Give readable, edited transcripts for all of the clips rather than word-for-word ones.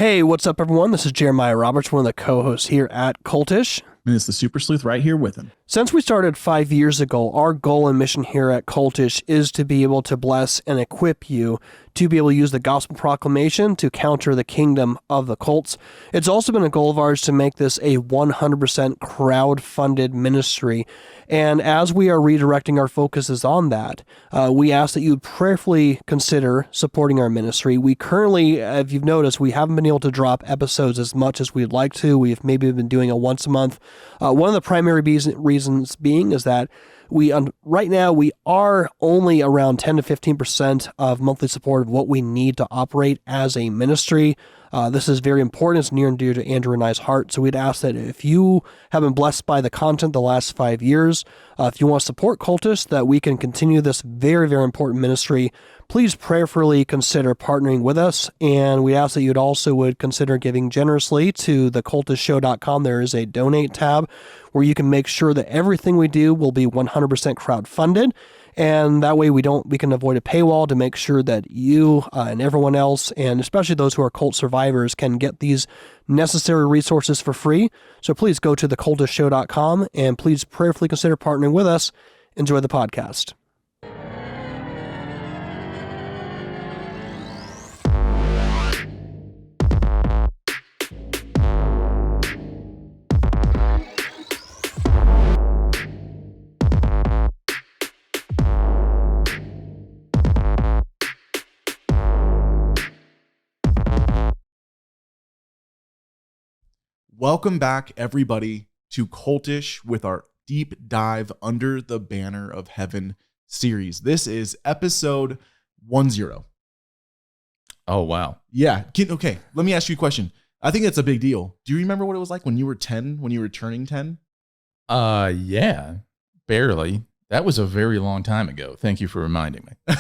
Hey, what's up, everyone? This is Jeremiah Roberts, one of the co-hosts here at Cultish. And it's the Super Sleuth right here with him. Since we started 5 years ago, our goal and mission here at Cultish is to be able to bless and equip you to be able to use the gospel proclamation to counter the kingdom of the cults. It's also been a goal of ours to make this a 100% crowd-funded ministry. And as we are redirecting our focuses on that, we ask that you prayerfully consider supporting our ministry. We currently, if you've noticed, we haven't been able to drop episodes as much as we'd like to. We've maybe been doing a once a month. One of the primary reasons being is that right now we are only around 10 to 15% of monthly support of what we need to operate as a ministry. This is very important. It's near and dear to Andrew and I's heart. So we'd ask that if you have been blessed by the content the last 5 years, if you want to support Cultish, that we can continue this very, very important ministry, please prayerfully consider partnering with us. And we ask that you'd also would consider giving generously to the cultishtshow.com. There is a donate tab where you can make sure that everything we do will be 100% crowd-funded. And that way we can avoid a paywall to make sure that you and everyone else, and especially those who are cult survivors, can get these necessary resources for free. So please go to thecultishtshow.com and please prayerfully consider partnering with us. Enjoy the podcast. Welcome back, everybody, to Cultish with our Deep Dive Under the Banner of Heaven series. This is episode 10. Oh, wow. Yeah. Okay, let me ask you a question. I think that's a big deal. Do you remember what it was like when you were 10, when you were turning 10? Yeah, barely. That was a very long time ago. Thank you for reminding me.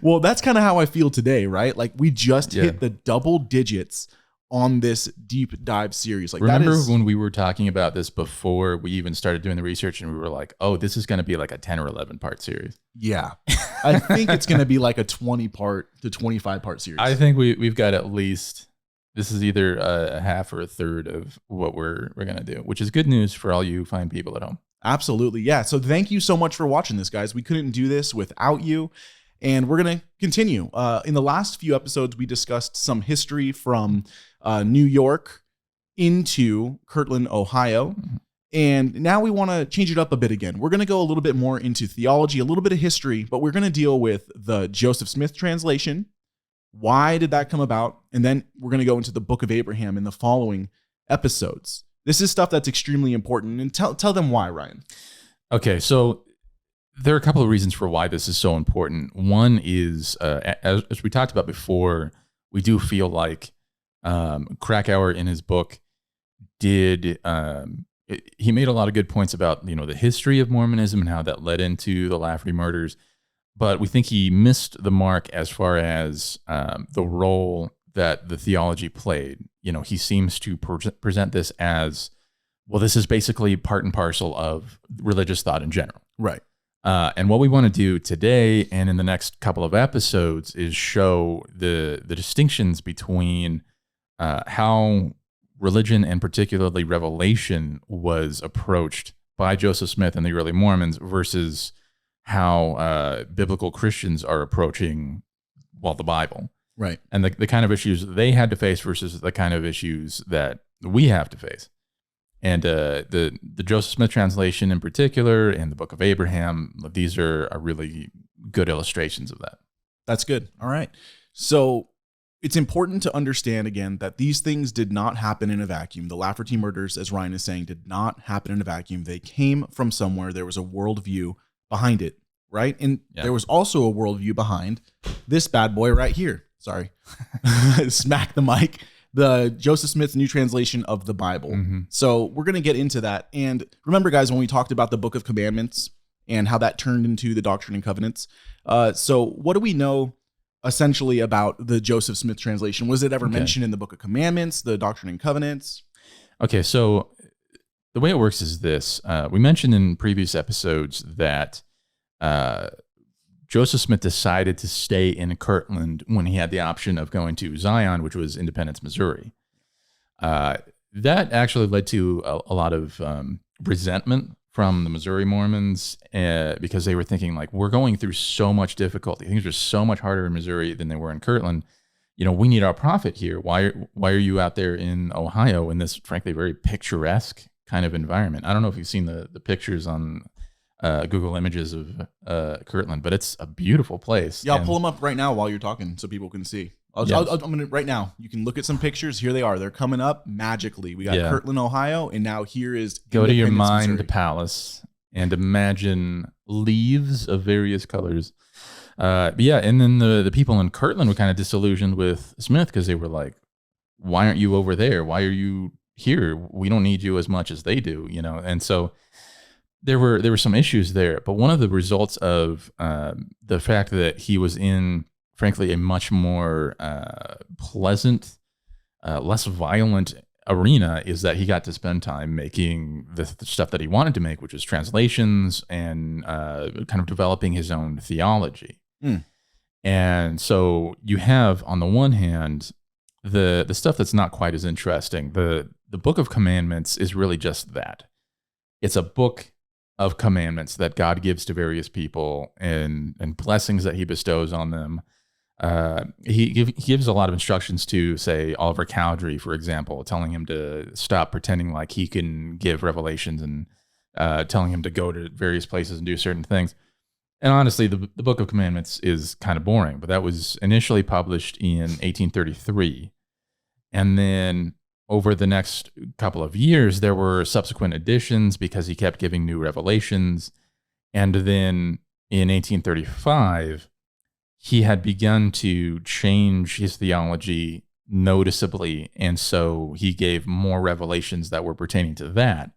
Well, that's kind of how I feel today, right? Like we just hit the double digits on this deep dive series. Like, remember when we were talking about this before we even started doing the research, and we were like, oh, this is going to be like a 10 or 11 part series. Yeah. I think it's going to be like a 20 part to 25 part series. I think we've got at least, this is either a half or a third of what we're going to do, which is good news for all you fine people at home. Absolutely. Yeah. So thank you so much for watching this, guys. We couldn't do this without you. And we're going to continue. In the last few episodes, we discussed some history from New York into Kirtland, Ohio. Mm-hmm. And now we want to change it up a bit again. We're going to go a little bit more into theology, a little bit of history, but we're going to deal with the Joseph Smith translation. Why did that come about? And then we're going to go into the Book of Abraham in the following episodes. This is stuff that's extremely important. And tell them why, Ryan. Okay, so there are a couple of reasons for why this is so important. One is, as we talked about before, we do feel like Krakauer in his book he made a lot of good points about, the history of Mormonism and how that led into the Lafferty murders. But we think he missed the mark as far as the role that the theology played. He seems to present this as, well, this is basically part and parcel of religious thought in general. Right. And what we want to do today and in the next couple of episodes is show the distinctions between how religion and particularly revelation was approached by Joseph Smith and the early Mormons versus how biblical Christians are approaching, the Bible. Right. And the kind of issues they had to face versus the kind of issues that we have to face. And the Joseph Smith translation in particular and the Book of Abraham, these are really good illustrations of that. That's good. All right. So it's important to understand, again, that these things did not happen in a vacuum. The Lafferty murders, as Ryan is saying, did not happen in a vacuum. They came from somewhere. There was a worldview behind it, right? And there was also a worldview behind this bad boy right here. Sorry. Smack the mic. The Joseph Smith's new translation of the Bible. Mm-hmm. So we're going to get into that. And remember, guys, when we talked about the Book of Commandments and how that turned into the Doctrine and Covenants. So what do we know essentially about the Joseph Smith translation? Was it ever mentioned in the Book of Commandments, the Doctrine and Covenants? Okay, so the way it works is this. We mentioned in previous episodes that Joseph Smith decided to stay in Kirtland when he had the option of going to Zion, which was Independence, Missouri. That actually led to a lot of resentment from the Missouri Mormons because they were thinking, like, we're going through so much difficulty. Things are so much harder in Missouri than they were in Kirtland. We need our prophet here. Why are you out there in Ohio in this, frankly, very picturesque kind of environment? I don't know if you've seen the pictures on Google Images of Kirtland, but it's a beautiful place. Yeah, I'll pull them up right now while you're talking so people can see. I'm gonna right now. You can look at some pictures. Here they are. They're coming up magically. We got Kirtland, Ohio, and now here is go to your mind Missouri. palace and imagine leaves of various colors. But yeah, and then the people in Kirtland were kind of disillusioned with Smith because they were like, "Why aren't you over there? Why are you here? We don't need you as much as they do," And so there were some issues there. But one of the results of the fact that he was in, frankly, a much more pleasant, less violent arena is that he got to spend time making the stuff that he wanted to make, which was translations and kind of developing his own theology. And so you have, on the one hand, the stuff that's not quite as interesting. The Book of Commandments is really just that. It's a book of commandments that God gives to various people and blessings that he bestows on them. He gives a lot of instructions to, say, Oliver Cowdery, for example, telling him to stop pretending like he can give revelations and telling him to go to various places and do certain things. And honestly, the Book of Commandments is kind of boring, but that was initially published in 1833. And then over the next couple of years, there were subsequent editions because he kept giving new revelations. And then in 1835, he had begun to change his theology noticeably, and so he gave more revelations that were pertaining to that.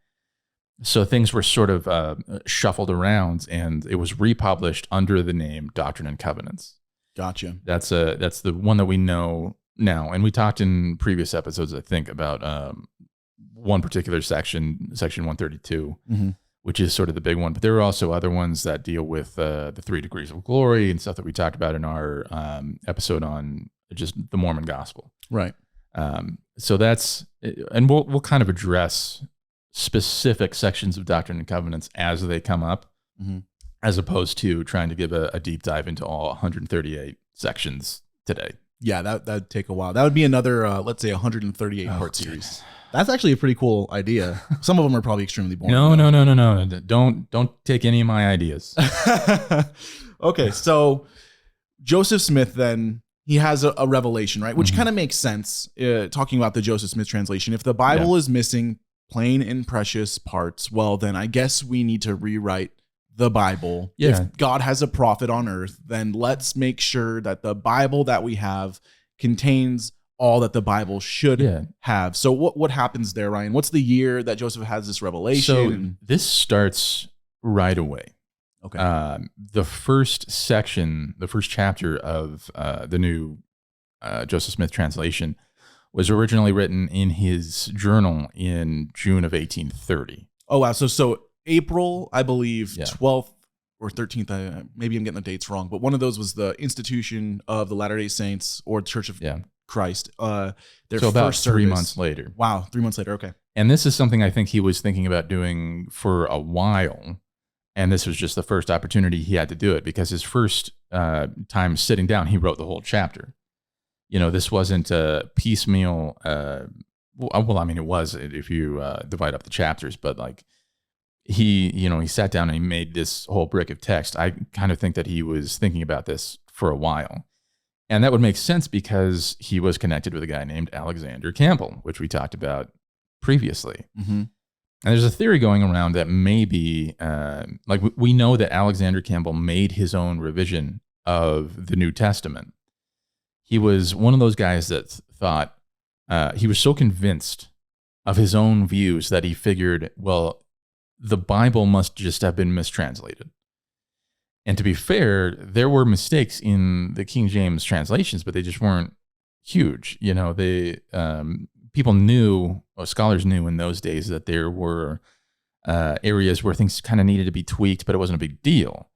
So things were sort of shuffled around, and it was republished under the name Doctrine and Covenants. Gotcha. That's the one that we know now, and we talked in previous episodes, I think, about one particular section 132. Which is sort of the big one. But there are also other ones that deal with the 3 degrees of glory and stuff that we talked about in our episode on just the Mormon gospel. Right. So that's, and we'll kind of address specific sections of Doctrine and Covenants as they come up, as opposed to trying to give a deep dive into all 138 sections today. Yeah, that'd take a while. That would be another, let's say, 138 part series. That's actually a pretty cool idea. Some of them are probably extremely boring. No. Don't take any of my ideas. Okay, so Joseph Smith, then, he has a revelation, right? Which kind of makes sense, talking about the Joseph Smith translation. If the Bible is missing plain and precious parts, well, then I guess we need to rewrite the Bible. Yeah. If God has a prophet on earth, then let's make sure that the Bible that we have contains all that the Bible should have. So what happens there, Ryan? What's the year that Joseph has this revelation? So this starts right away. Okay. The first section, the first chapter of the new Joseph Smith translation was originally written in his journal in June of 1830. Oh, wow. So April, I believe, 12th or 13th, maybe I'm getting the dates wrong, but one of those was the institution of the Latter-day Saints or the Church of Christ. Their so about first 3 service. months later. Wow, 3 months later. Okay. And this is something I think he was thinking about doing for a while. And this was just the first opportunity he had to do it, because his first time sitting down, he wrote the whole chapter. This wasn't a piecemeal. Well, I mean, it was if you divide up the chapters, but like he sat down and he made this whole brick of text. I kind of think that he was thinking about this for a while. And that would make sense because he was connected with a guy named Alexander Campbell, which we talked about previously. Mm-hmm. And there's a theory going around that maybe, we know that Alexander Campbell made his own revision of the New Testament. He was one of those guys that thought, he was so convinced of his own views that he figured, well, the Bible must just have been mistranslated. And to be fair, there were mistakes in the King James translations, but they just weren't huge. People knew, or scholars knew in those days, that there were areas where things kind of needed to be tweaked, but it wasn't a big deal.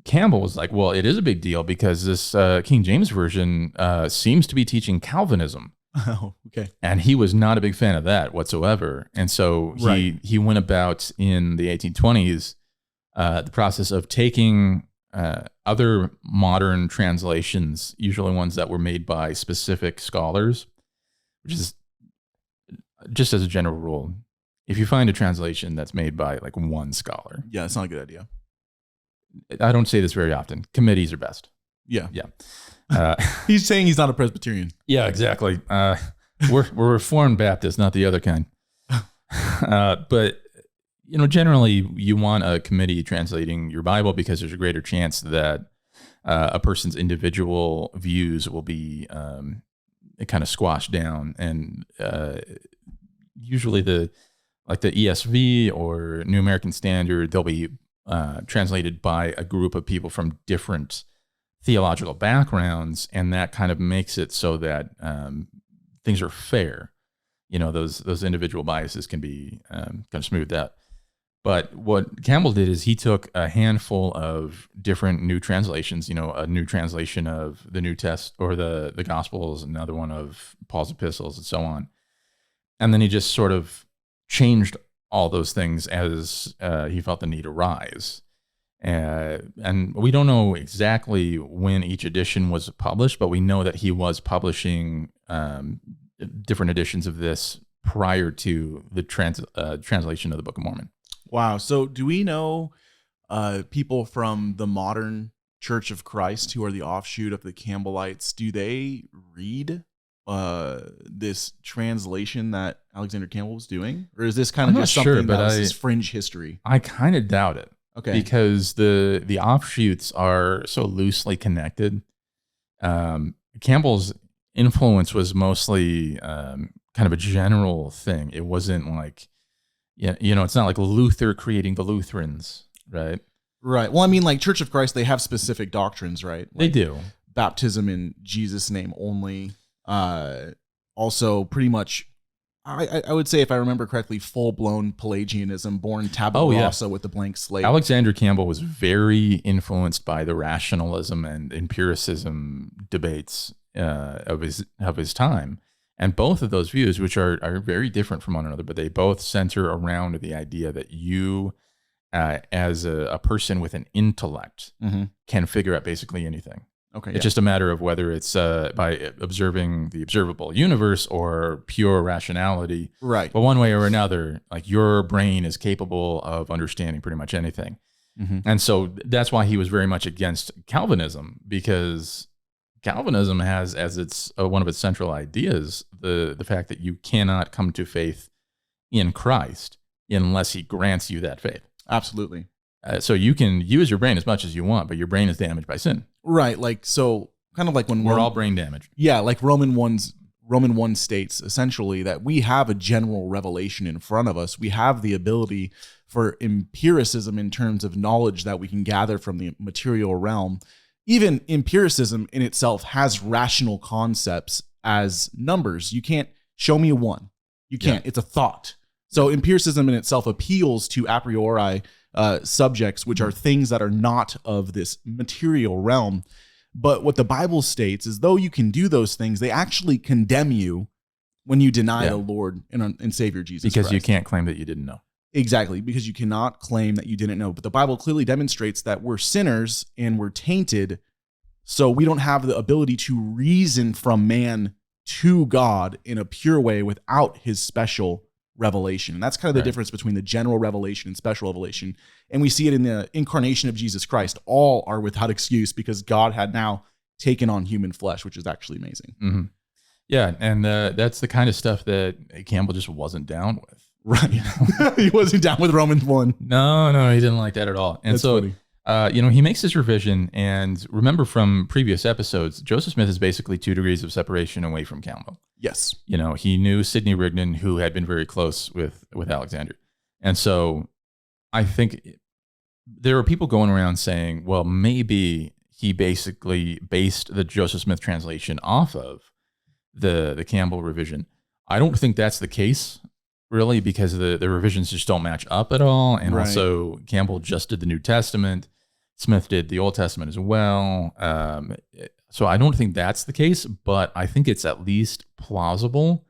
Campbell was like, well, it is a big deal because this King James Version seems to be teaching Calvinism. Oh, okay. And he was not a big fan of that whatsoever. And so he went about in the 1820s the process of taking other modern translations, usually ones that were made by specific scholars, which is just as a general rule, if you find a translation that's made by like one scholar. Yeah, it's not a good idea. I don't say this very often. Committees are best. Yeah. Yeah. He's saying he's not a Presbyterian. Yeah, exactly. We're Reformed Baptist, not the other kind. But generally you want a committee translating your Bible because there's a greater chance that a person's individual views will be kind of squashed down, and usually the ESV or New American Standard, they'll be translated by a group of people from different theological backgrounds, and that kind of makes it so that things are fair. Those individual biases can be kind of smoothed out. But what Campbell did is he took a handful of different new translations, a new translation of the New Testament or the Gospels, another one of Paul's epistles, and so on. And then he just sort of changed all those things as he felt the need arise. And we don't know exactly when each edition was published, but we know that he was publishing different editions of this prior to the translation of the Book of Mormon. Wow. So do we know people from the modern Church of Christ who are the offshoot of the Campbellites? Do they read this translation that Alexander Campbell was doing? Or is this kind of just something that was his fringe history? I kind of doubt it. Okay. Because the offshoots are so loosely connected. Campbell's influence was mostly kind of a general thing. It wasn't like, it's not like Luther creating the Lutherans, right? Right. Well, I mean, like Church of Christ, they have specific doctrines, right? Like they do. Baptism in Jesus' name only. Also, pretty much, I would say, if I remember correctly, full-blown Pelagianism, born tabula rasa with the blank slate. Alexander Campbell was very influenced by the rationalism and empiricism debates of his time. And both of those views, which are very different from one another, but they both center around the idea that you, as a person with an intellect, can figure out basically anything. Okay, it's just a matter of whether it's by observing the observable universe or pure rationality. Right. But one way or another, like your brain is capable of understanding pretty much anything. And so that's why he was very much against Calvinism, because Calvinism has as its one of its central ideas the fact that you cannot come to faith in Christ unless he grants you that faith. Absolutely. So you can use your brain as much as you want, but your brain is damaged by sin. Right. Like, so kind of like when we're all brain damaged. Yeah. Like Roman 1 states essentially that we have a general revelation in front of us. We have the ability for empiricism in terms of knowledge that we can gather from the material realm. Even empiricism in itself has rational concepts as numbers. You can't show me a 1. You can't. Yeah. It's a thought. So empiricism in itself appeals to a priori subjects, which are things that are not of this material realm. But what the Bible states is, though you can do those things, they actually condemn you when you deny the Lord and Savior Jesus Christ. Because you can't claim that you didn't know. Exactly, because you cannot claim that you didn't know. But the Bible clearly demonstrates that we're sinners and we're tainted, so we don't have the ability to reason from man to God in a pure way without his special revelation. And that's kind of the difference between the general revelation and special revelation. And we see it in the incarnation of Jesus Christ. All are without excuse because God had now taken on human flesh, which is actually amazing. Yeah, and that's the kind of stuff that Campbell just wasn't down with. Right. He wasn't down with Romans 1. No, he didn't like that at all. And that's so, funny. He makes this revision. And remember from previous episodes, Joseph Smith is basically 2 degrees of separation away from Campbell. Yes. He knew Sidney Rigdon, who had been very close with Alexander. And so I think there are people going around saying, well, maybe he basically based the Joseph Smith translation off of the Campbell revision. I don't think that's the case, really, because the revisions just don't match up at all. And also Campbell just did the New Testament. Smith did the Old Testament as well. So I don't think that's the case, but I think it's at least plausible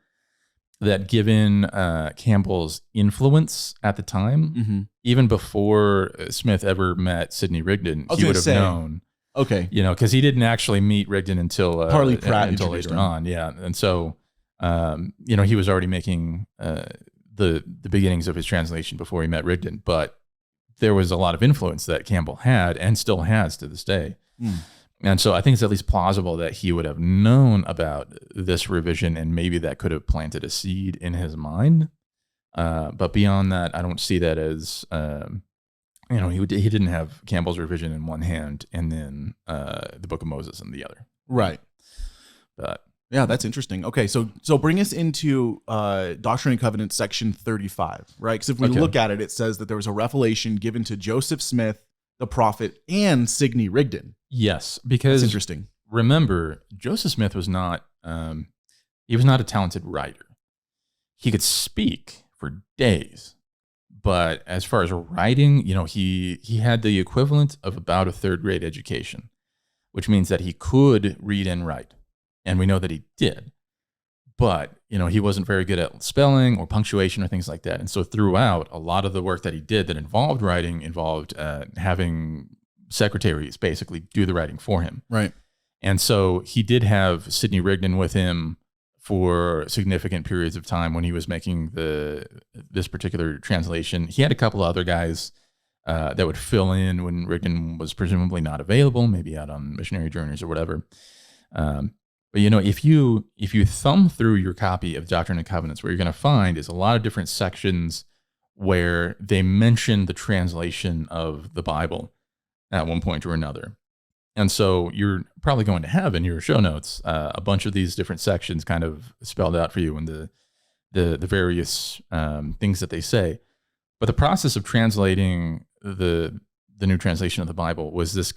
that given Campbell's influence at the time, even before Smith ever met Sidney Rigdon, he would have known. Okay. Because he didn't actually meet Rigdon until Harley Pratt until later on. Yeah. And so, he was already making the beginnings of his translation before he met Rigdon, but there was a lot of influence that Campbell had and still has to this day. And so I think it's at least plausible that he would have known about this revision, and maybe that could have planted a seed in his mind. But beyond that, I don't see that as, he didn't have Campbell's revision in one hand and then the Book of Moses in the other. Right. But yeah, that's interesting. Okay, so bring us into Doctrine and Covenants section 35, right? Because if we look at it, it says that there was a revelation given to Joseph Smith, the prophet, and Sidney Rigdon. Yes, because that's interesting. Remember, Joseph Smith was not he was not a talented writer. He could speak for days, but as far as writing, he had the equivalent of about a third grade education, which means that he could read and write. And we know that he did, but he wasn't very good at spelling or punctuation or things like that. And so throughout, a lot of the work that he did that involved writing involved having secretaries basically do the writing for him. Right. And so he did have Sidney Rigdon with him for significant periods of time when he was making this particular translation. He had a couple of other guys that would fill in when Rigdon was presumably not available, maybe out on missionary journeys or whatever. But if you thumb through your copy of Doctrine and Covenants, what you're going to find is a lot of different sections where they mention the translation of the Bible at one point or another. And so you're probably going to have in your show notes a bunch of these different sections kind of spelled out for you and the various things that they say. But the process of translating the new translation of the Bible was this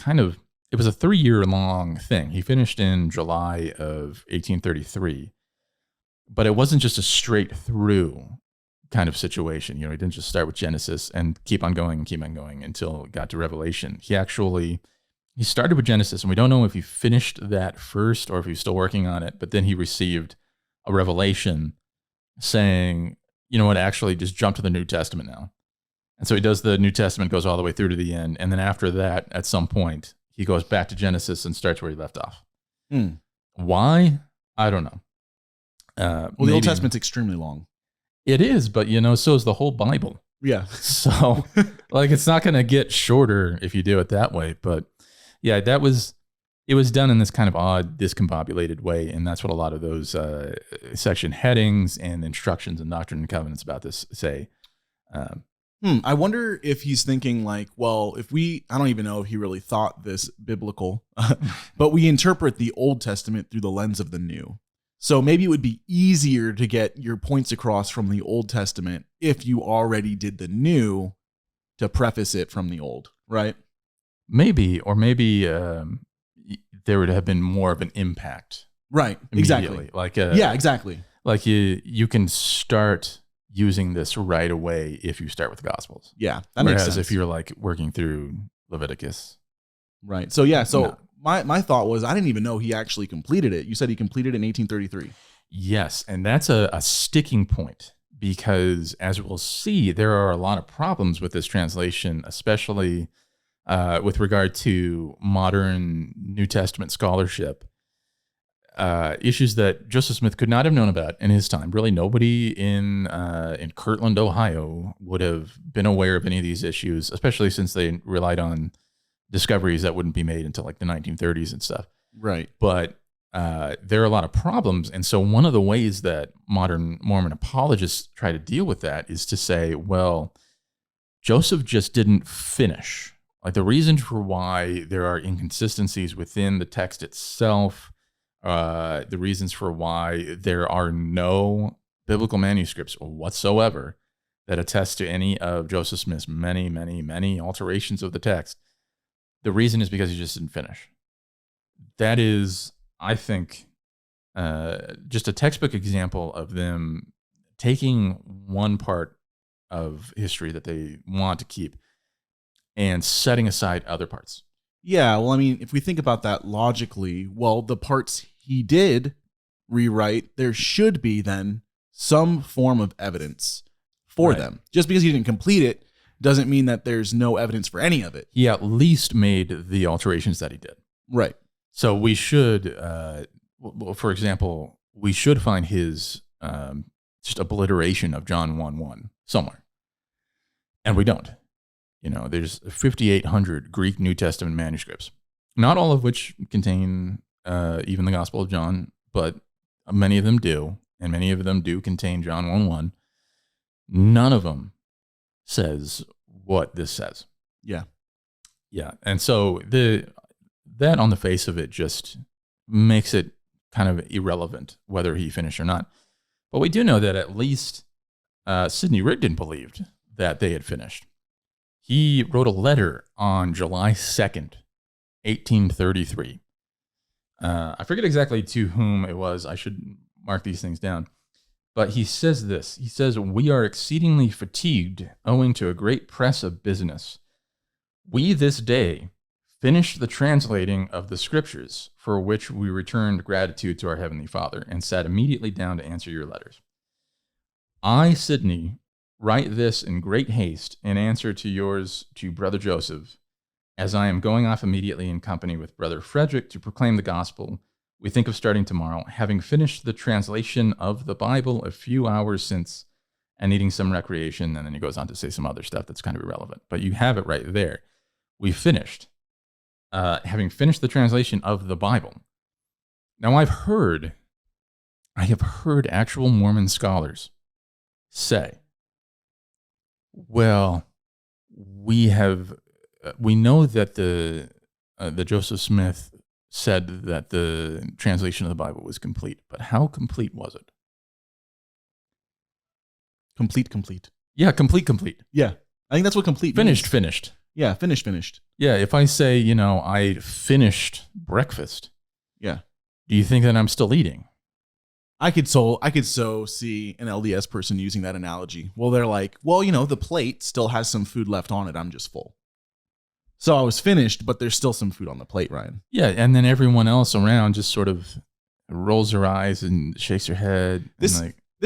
it was a 3-year-long thing. He finished in July of 1833, but it wasn't just a straight through kind of situation. He didn't just start with Genesis and keep on going until it got to Revelation. He started with Genesis, and we don't know if he finished that first or if he was still working on it, but then he received a revelation saying, actually just jump to the New Testament now. And so he does the New Testament, goes all the way through to the end, and then after that, at some point, he goes back to Genesis and starts where he left off. Why? I don't know. The Old Testament's extremely long. It is, but so is the whole Bible. Yeah. So it's not going to get shorter if you do it that way. But yeah, it was done in this kind of odd, discombobulated way. And that's what a lot of those section headings and instructions and Doctrine and Covenants about this say. I wonder if he's thinking I don't even know if he really thought this biblical, but we interpret the Old Testament through the lens of the New. So maybe it would be easier to get your points across from the Old Testament if you already did the New to preface it from the Old, right? Maybe there would have been more of an impact. Right, exactly. Exactly. Like you can start using this right away if you start with the Gospels. Yeah, that makes sense. Whereas if you're working through Leviticus. Right. So my thought was I didn't even know he actually completed it. You said he completed it in 1833. Yes, and that's a sticking point because as we'll see, there are a lot of problems with this translation, especially with regard to modern New Testament scholarship. Issues that Joseph Smith could not have known about in his time. Really, nobody in Kirtland, Ohio, would have been aware of any of these issues, especially since they relied on discoveries that wouldn't be made until the 1930s and stuff. Right. But there are a lot of problems, and so one of the ways that modern Mormon apologists try to deal with that is to say, well, Joseph just didn't finish. The reason for why there are inconsistencies within the text itself. The reasons for why there are no biblical manuscripts whatsoever that attest to any of Joseph Smith's many, many, many alterations of the text. The reason is because he just didn't finish. That is, I think, just a textbook example of them taking one part of history that they want to keep and setting aside other parts. Yeah, well, I mean, if we think about that logically, well, the parts he did rewrite, there should be then some form of evidence for them. Just because he didn't complete it doesn't mean that there's no evidence for any of it. He at least made the alterations that he did. Right. So we should, for example, we should find his just obliteration of John 1:1 somewhere. And we don't. There's 5,800 Greek New Testament manuscripts, not all of which contain even the Gospel of John, but many of them do, and many of them do contain John 1:1. None of them says what this says. Yeah. Yeah. And so that on the face of it just makes it kind of irrelevant whether he finished or not. But we do know that at least Sidney Rigdon believed that they had finished. He wrote a letter on July 2nd, 1833. I forget exactly to whom it was. I should mark these things down. But he says this. He says, "We are exceedingly fatigued owing to a great press of business. We this day finished the translating of the scriptures, for which we returned gratitude to our Heavenly Father, and sat immediately down to answer your letters. I, Sidney, write this in great haste in answer to yours to Brother Joseph, as I am going off immediately in company with Brother Frederick to proclaim the gospel. We think of starting tomorrow, having finished the translation of the Bible a few hours since and needing some recreation." And then he goes on to say some other stuff that's kind of irrelevant. But you have it right there. We finished, having finished the translation of the Bible. Now, I have heard actual Mormon scholars say, well, we know that the Joseph Smith said that the translation of the Bible was complete, but how complete was it? Complete. Yeah, complete. Yeah. I think that's what complete means. Finished. Finished. Yeah, finished. Yeah, if I say, I finished breakfast. Yeah. Do you think that I'm still eating? I could so see an LDS person using that analogy. Well, they're like, well, the plate still has some food left on it. I'm just full. So I was finished, but there's still some food on the plate, Ryan. Yeah, and then everyone else around just sort of rolls her eyes and shakes her head. This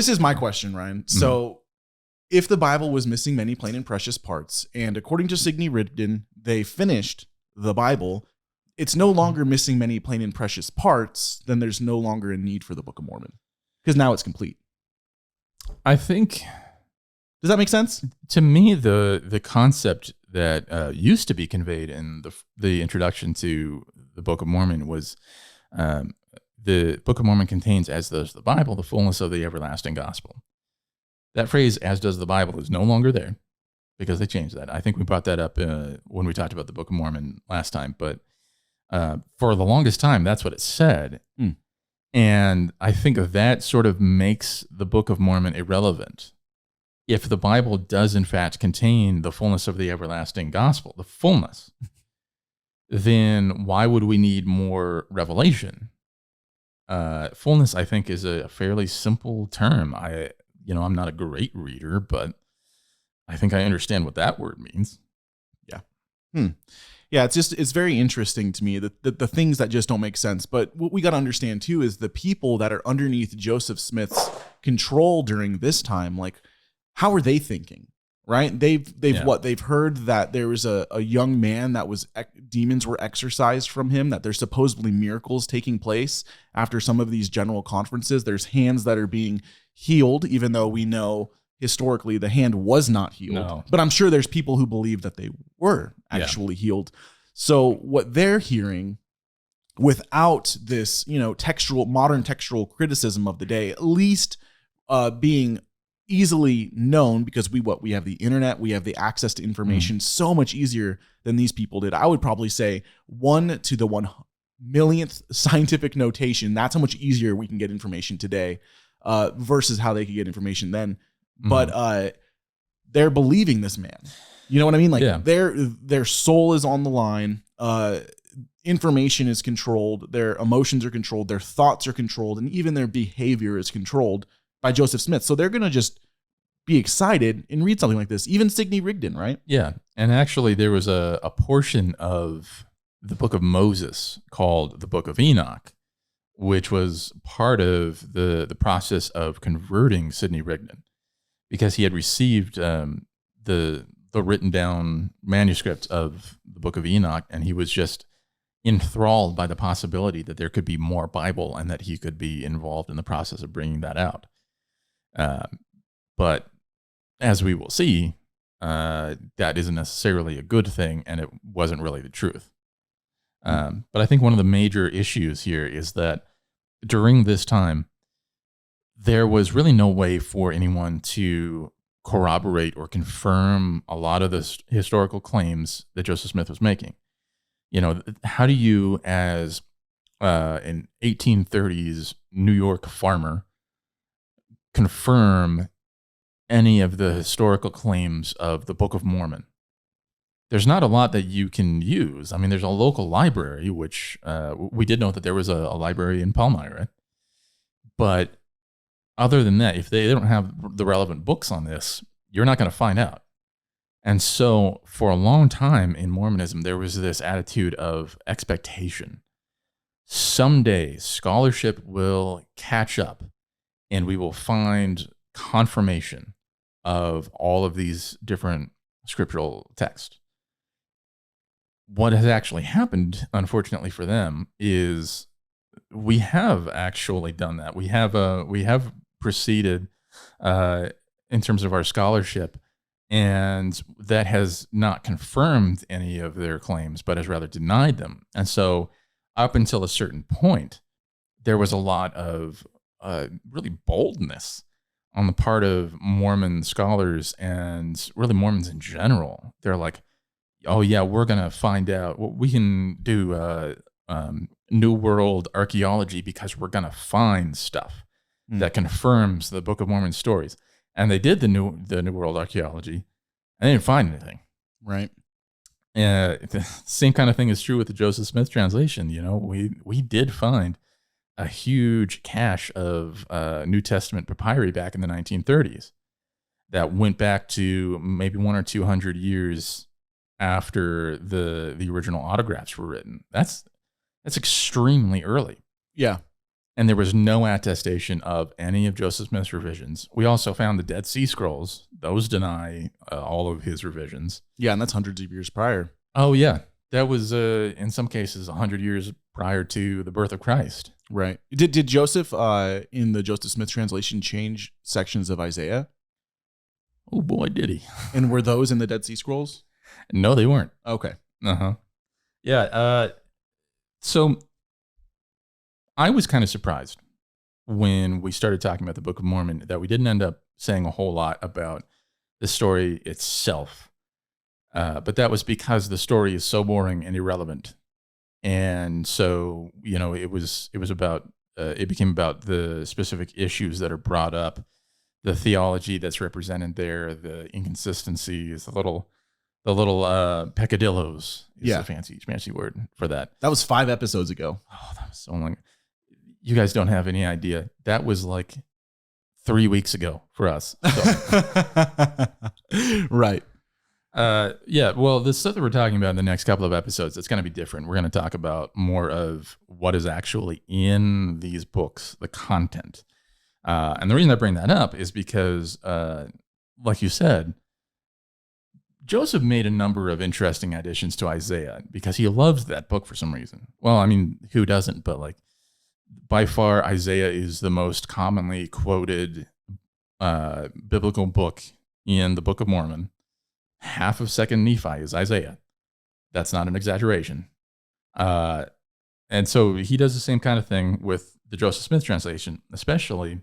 is my question, Ryan. Mm-hmm. So if the Bible was missing many plain and precious parts, and according to Sidney Rigdon, they finished the Bible, it's no longer missing many plain and precious parts, then there's no longer a need for the Book of Mormon. Because now it's complete. I think... Does that make sense? To me, the concept that used to be conveyed in the introduction to the Book of Mormon was the Book of Mormon contains, as does the Bible, the fullness of the everlasting gospel. That phrase, as does the Bible, is no longer there because they changed that. I think we brought that up when we talked about the Book of Mormon last time, but for the longest time, that's what it said. Mm. And I think that sort of makes the Book of Mormon irrelevant. If the Bible does in fact contain the fullness of the everlasting gospel, the fullness, then why would we need more revelation? Fullness, I think, is a fairly simple term. I'm not a great reader, but I think I understand what that word means. Yeah. Yeah, it's very interesting to me that the things that just don't make sense. But what we got to understand too is the people that are underneath Joseph Smith's control during this time, like, how are they thinking? Right? They've heard that there was a young man that was demons were exorcised from him, that there's supposedly miracles taking place after some of these general conferences. There's hands that are being healed, even though we know historically the hand was not healed. No. But I'm sure there's people who believe that they were actually healed. So what they're hearing, without this, modern textual criticism of the day, at least being easily known, because we have the internet, we have the access to information so much easier than these people did. I would probably say 1 to the 1,000,000th scientific notation. That's how much easier we can get information today versus how they could get information then. But they're believing this man. You know what I mean? Like their soul is on the line. Information is controlled. Their emotions are controlled. Their thoughts are controlled, and even their behavior is controlled by Joseph Smith. So they're going to just be excited and read something like this. Even Sidney Rigdon, right? Yeah. And actually, there was a portion of the book of Moses called the book of Enoch, which was part of the process of converting Sidney Rigdon, because he had received the written down manuscript of the book of Enoch, and he was just enthralled by the possibility that there could be more Bible and that he could be involved in the process of bringing that out. But as we will see, that isn't necessarily a good thing, and it wasn't really the truth. But I think one of the major issues here is that during this time, there was really no way for anyone to corroborate or confirm a lot of the historical claims that Joseph Smith was making. You know, how do you, as an 1830s New York farmer, confirm any of the historical claims of the Book of Mormon? There's not a lot that you can use. I mean, there's a local library, which we did know that there was a library in Palmyra. But other than that, if they don't have the relevant books on this, you're not going to find out. And so for a long time in Mormonism, there was this attitude of expectation. Someday scholarship will catch up and we will find confirmation of all of these different scriptural texts. What has actually happened, unfortunately for them, is we have actually done that. We have proceeded in terms of our scholarship, and that has not confirmed any of their claims, but has rather denied them. And so up until a certain point, there was a lot of really boldness on the part of Mormon scholars and really Mormons in general. They're like, oh yeah, we're going to find out. We can do New World archaeology because we're going to find stuff that confirms the Book of Mormon stories. And they did the New World archaeology, and they didn't find anything. Right. The same kind of thing is true with the Joseph Smith translation. You know, we did find a huge cache of New Testament papyri back in the 1930s that went back to maybe 100 or 200 years after the original autographs were written. That's extremely early. Yeah. And there was no attestation of any of Joseph Smith's revisions. We also found the Dead Sea Scrolls. Those deny all of his revisions. Yeah, and that's hundreds of years prior. Oh, yeah. That was, in some cases, 100 years prior to the birth of Christ. Right. Did Joseph, in the Joseph Smith translation, change sections of Isaiah? Oh, boy, did he. And were those in the Dead Sea Scrolls? No, they weren't. Okay. Uh-huh. Yeah. So I was kind of surprised when we started talking about the Book of Mormon that we didn't end up saying a whole lot about the story itself. But that was because the story is so boring and irrelevant. And so, you know, it became about the specific issues that are brought up, the theology that's represented there, the inconsistencies, the little peccadillos is a fancy word for that. That was 5 episodes ago. Oh, that was so long. You guys don't have any idea. That was like 3 weeks ago for us. So. Right. Yeah. Well, the stuff that we're talking about in the next couple of episodes, it's going to be different. We're going to talk about more of what is actually in these books, the content. And the reason I bring that up is because, like you said, Joseph made a number of interesting additions to Isaiah because he loves that book for some reason. Well, I mean, who doesn't? But like, by far, Isaiah is the most commonly quoted biblical book in the Book of Mormon. Half of 2nd Nephi is Isaiah. That's not an exaggeration. And so he does the same kind of thing with the Joseph Smith translation, especially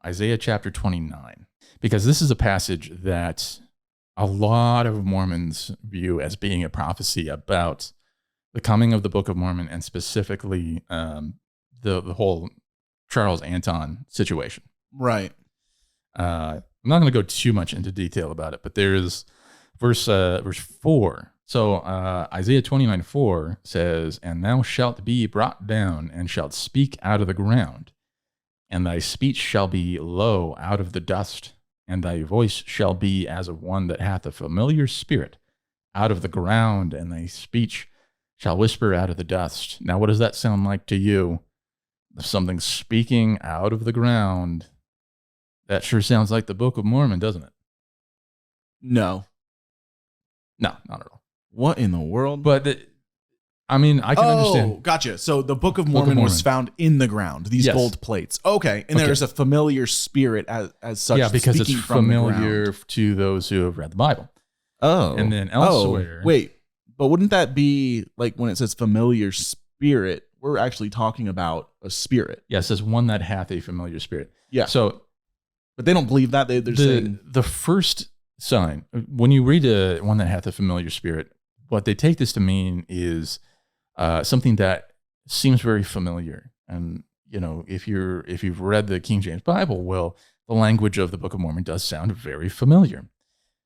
Isaiah chapter 29, because this is a passage that a lot of Mormons view as being a prophecy about the coming of the Book of Mormon, and specifically the whole Charles Anton situation. Right. I'm not going to go too much into detail about it, but there's verse 4. So Isaiah 29:4 says, "And thou shalt be brought down, and shalt speak out of the ground, and thy speech shall be low out of the dust, and thy voice shall be as of one that hath a familiar spirit out of the ground, and thy speech shall whisper out of the dust. Now, what does that sound like to you? If something's speaking out of the ground, that sure sounds like the Book of Mormon, doesn't it? No. No, not at all. What in the world? But I can understand. Gotcha. So the Book of Mormon was found in the ground, these Yes. gold plates. Okay. And there's a familiar spirit as such. Yeah, because it's speaking from the familiar ground. to those who have read the Bible. Oh. And then elsewhere. Oh, wait. But wouldn't that be like when it says familiar spirit, we're actually talking about a spirit? Yeah, it says one that hath a familiar spirit. Yeah. So, but they don't believe that. They're saying the first sign, when you read one that hath a familiar spirit, what they take this to mean is something that seems very familiar. And, if you've read the King James Bible, well, the language of the Book of Mormon does sound very familiar.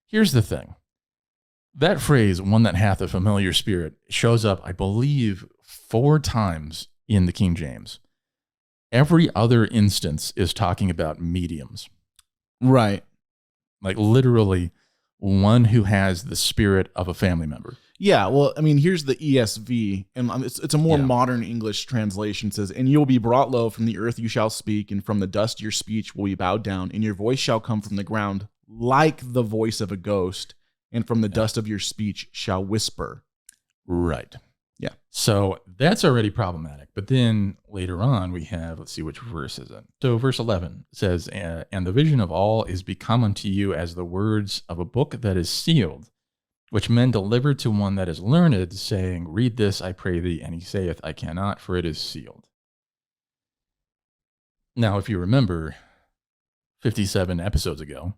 Here's the thing. That phrase, one that hath a familiar spirit, shows up, I believe, 4 times in the King James. Every other instance is talking about mediums. right. Like literally one who has the spirit of a family member. Yeah, well, here's the ESV, and it's a more Yeah. modern English translation. It says, "And you will be brought low, from the earth you shall speak, and from the dust your speech will be bowed down, and your voice shall come from the ground like the voice of a ghost, and from the dust of your speech shall whisper." Right. Yeah. So that's already problematic. But then later on, we have, let's see which verse is it. So verse 11 says, "And the vision of all is become unto you as the words of a book that is sealed, which men deliver to one that is learned, saying, Read this, I pray thee. And he saith, I cannot, for it is sealed." Now, if you remember 57 episodes ago,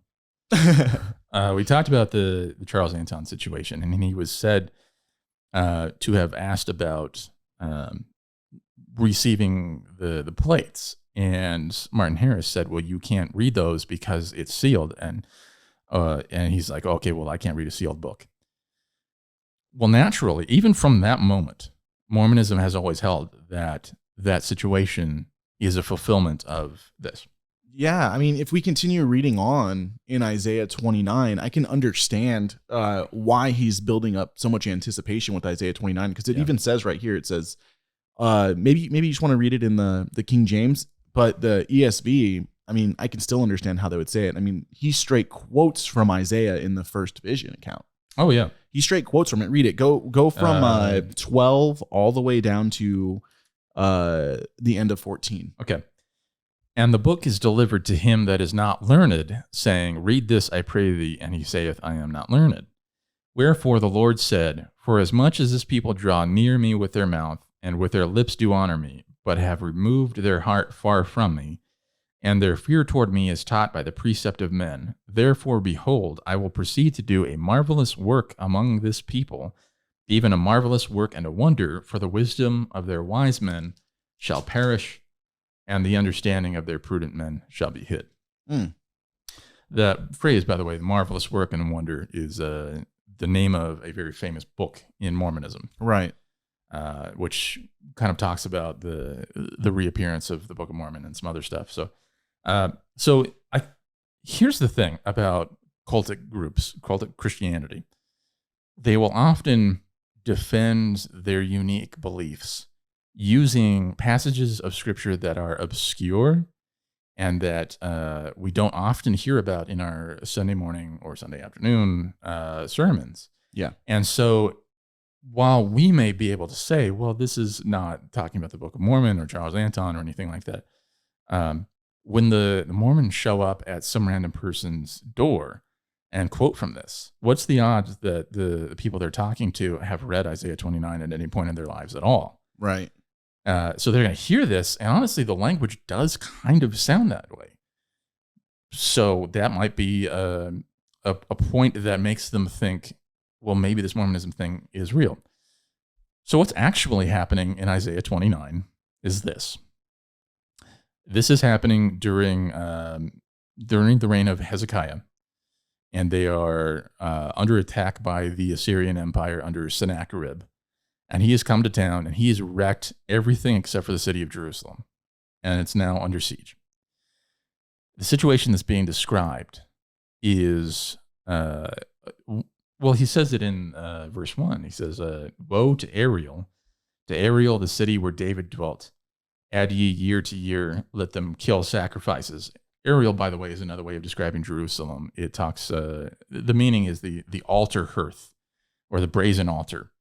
we talked about the Charles Anton situation, and he was said to have asked about receiving the plates. And Martin Harris said, well, you can't read those because it's sealed. And he's like, okay, well, I can't read a sealed book. Well, naturally, even from that moment, Mormonism has always held that situation is a fulfillment of this. Yeah, if we continue reading on in Isaiah 29, I can understand why he's building up so much anticipation with Isaiah 29, because it even says right here, it says, maybe you just want to read it in the King James, but the ESV, I can still understand how they would say it. He straight quotes from Isaiah in the first vision account. Oh, yeah. He straight quotes from it. Read it. Go from 12 all the way down to the end of 14. Okay. "And the book is delivered to him that is not learned, saying, Read this, I pray thee. And he saith, I am not learned. Wherefore the Lord said, For as much as this people draw near me with their mouth, and with their lips do honor me, but have removed their heart far from me, and their fear toward me is taught by the precept of men. Therefore, behold, I will proceed to do a marvelous work among this people, even a marvelous work and a wonder, for the wisdom of their wise men shall perish, and the understanding of their prudent men shall be hid." That phrase, by the way, marvelous work and wonder, is the name of a very famous book in Mormonism. Right. Which kind of talks about the reappearance of the Book of Mormon and some other stuff. So here's the thing about cultic groups, cultic Christianity. They will often defend their unique beliefs using passages of Scripture that are obscure and that we don't often hear about in our Sunday morning or Sunday afternoon sermons. Yeah. And so while we may be able to say, well, this is not talking about the Book of Mormon or Charles Anton or anything like that, when the Mormons show up at some random person's door and quote from this, what's the odds that the people they're talking to have read Isaiah 29 at any point in their lives at all? Right. So they're going to hear this, and honestly, the language does kind of sound that way. So that might be a point that makes them think, well, maybe this Mormonism thing is real. So what's actually happening in Isaiah 29 is this. This is happening during the reign of Hezekiah, and they are under attack by the Assyrian Empire under Sennacherib. And he has come to town, and he has wrecked everything except for the city of Jerusalem, and it's now under siege. The situation that's being described is, well, he says it in verse 1. He says, woe to Ariel, the city where David dwelt. Add ye year to year, let them kill sacrifices. Ariel, by the way, is another way of describing Jerusalem. It talks, the meaning is the altar hearth, or the brazen altar.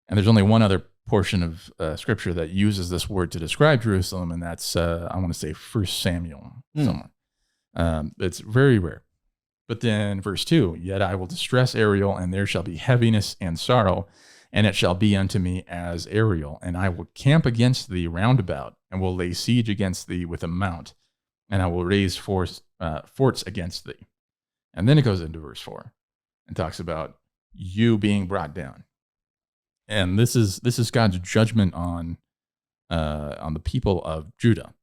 And there's only one other portion of scripture that uses this word to describe Jerusalem, and that's, I want to say, 1 Samuel somewhere. It's very rare. But then verse 2, yet I will distress Ariel, and there shall be heaviness and sorrow, and it shall be unto me as Ariel, and I will camp against thee round about, and will lay siege against thee with a mount, and I will raise forts against thee. And then it goes into verse 4 and talks about you being brought down. And this is God's judgment on the people of Judah.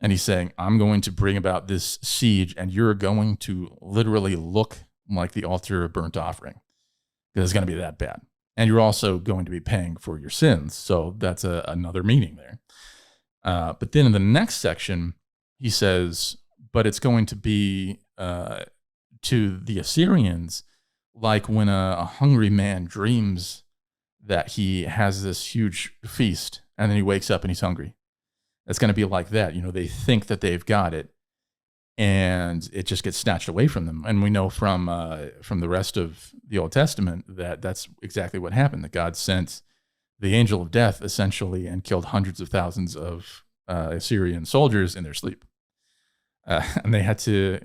And he's saying, I'm going to bring about this siege, and you're going to literally look like the altar of burnt offering, because it's going to be that bad. And you're also going to be paying for your sins. So that's another meaning there. But then in the next section, he says, but it's going to be to the Assyrians like when a hungry man dreams that he has this huge feast, and then he wakes up and he's hungry. It's going to be like that. They think that they've got it, and it just gets snatched away from them. And we know from the rest of the Old Testament that that's exactly what happened, that God sent the angel of death, essentially, and killed hundreds of thousands of Assyrian soldiers in their sleep. And they had to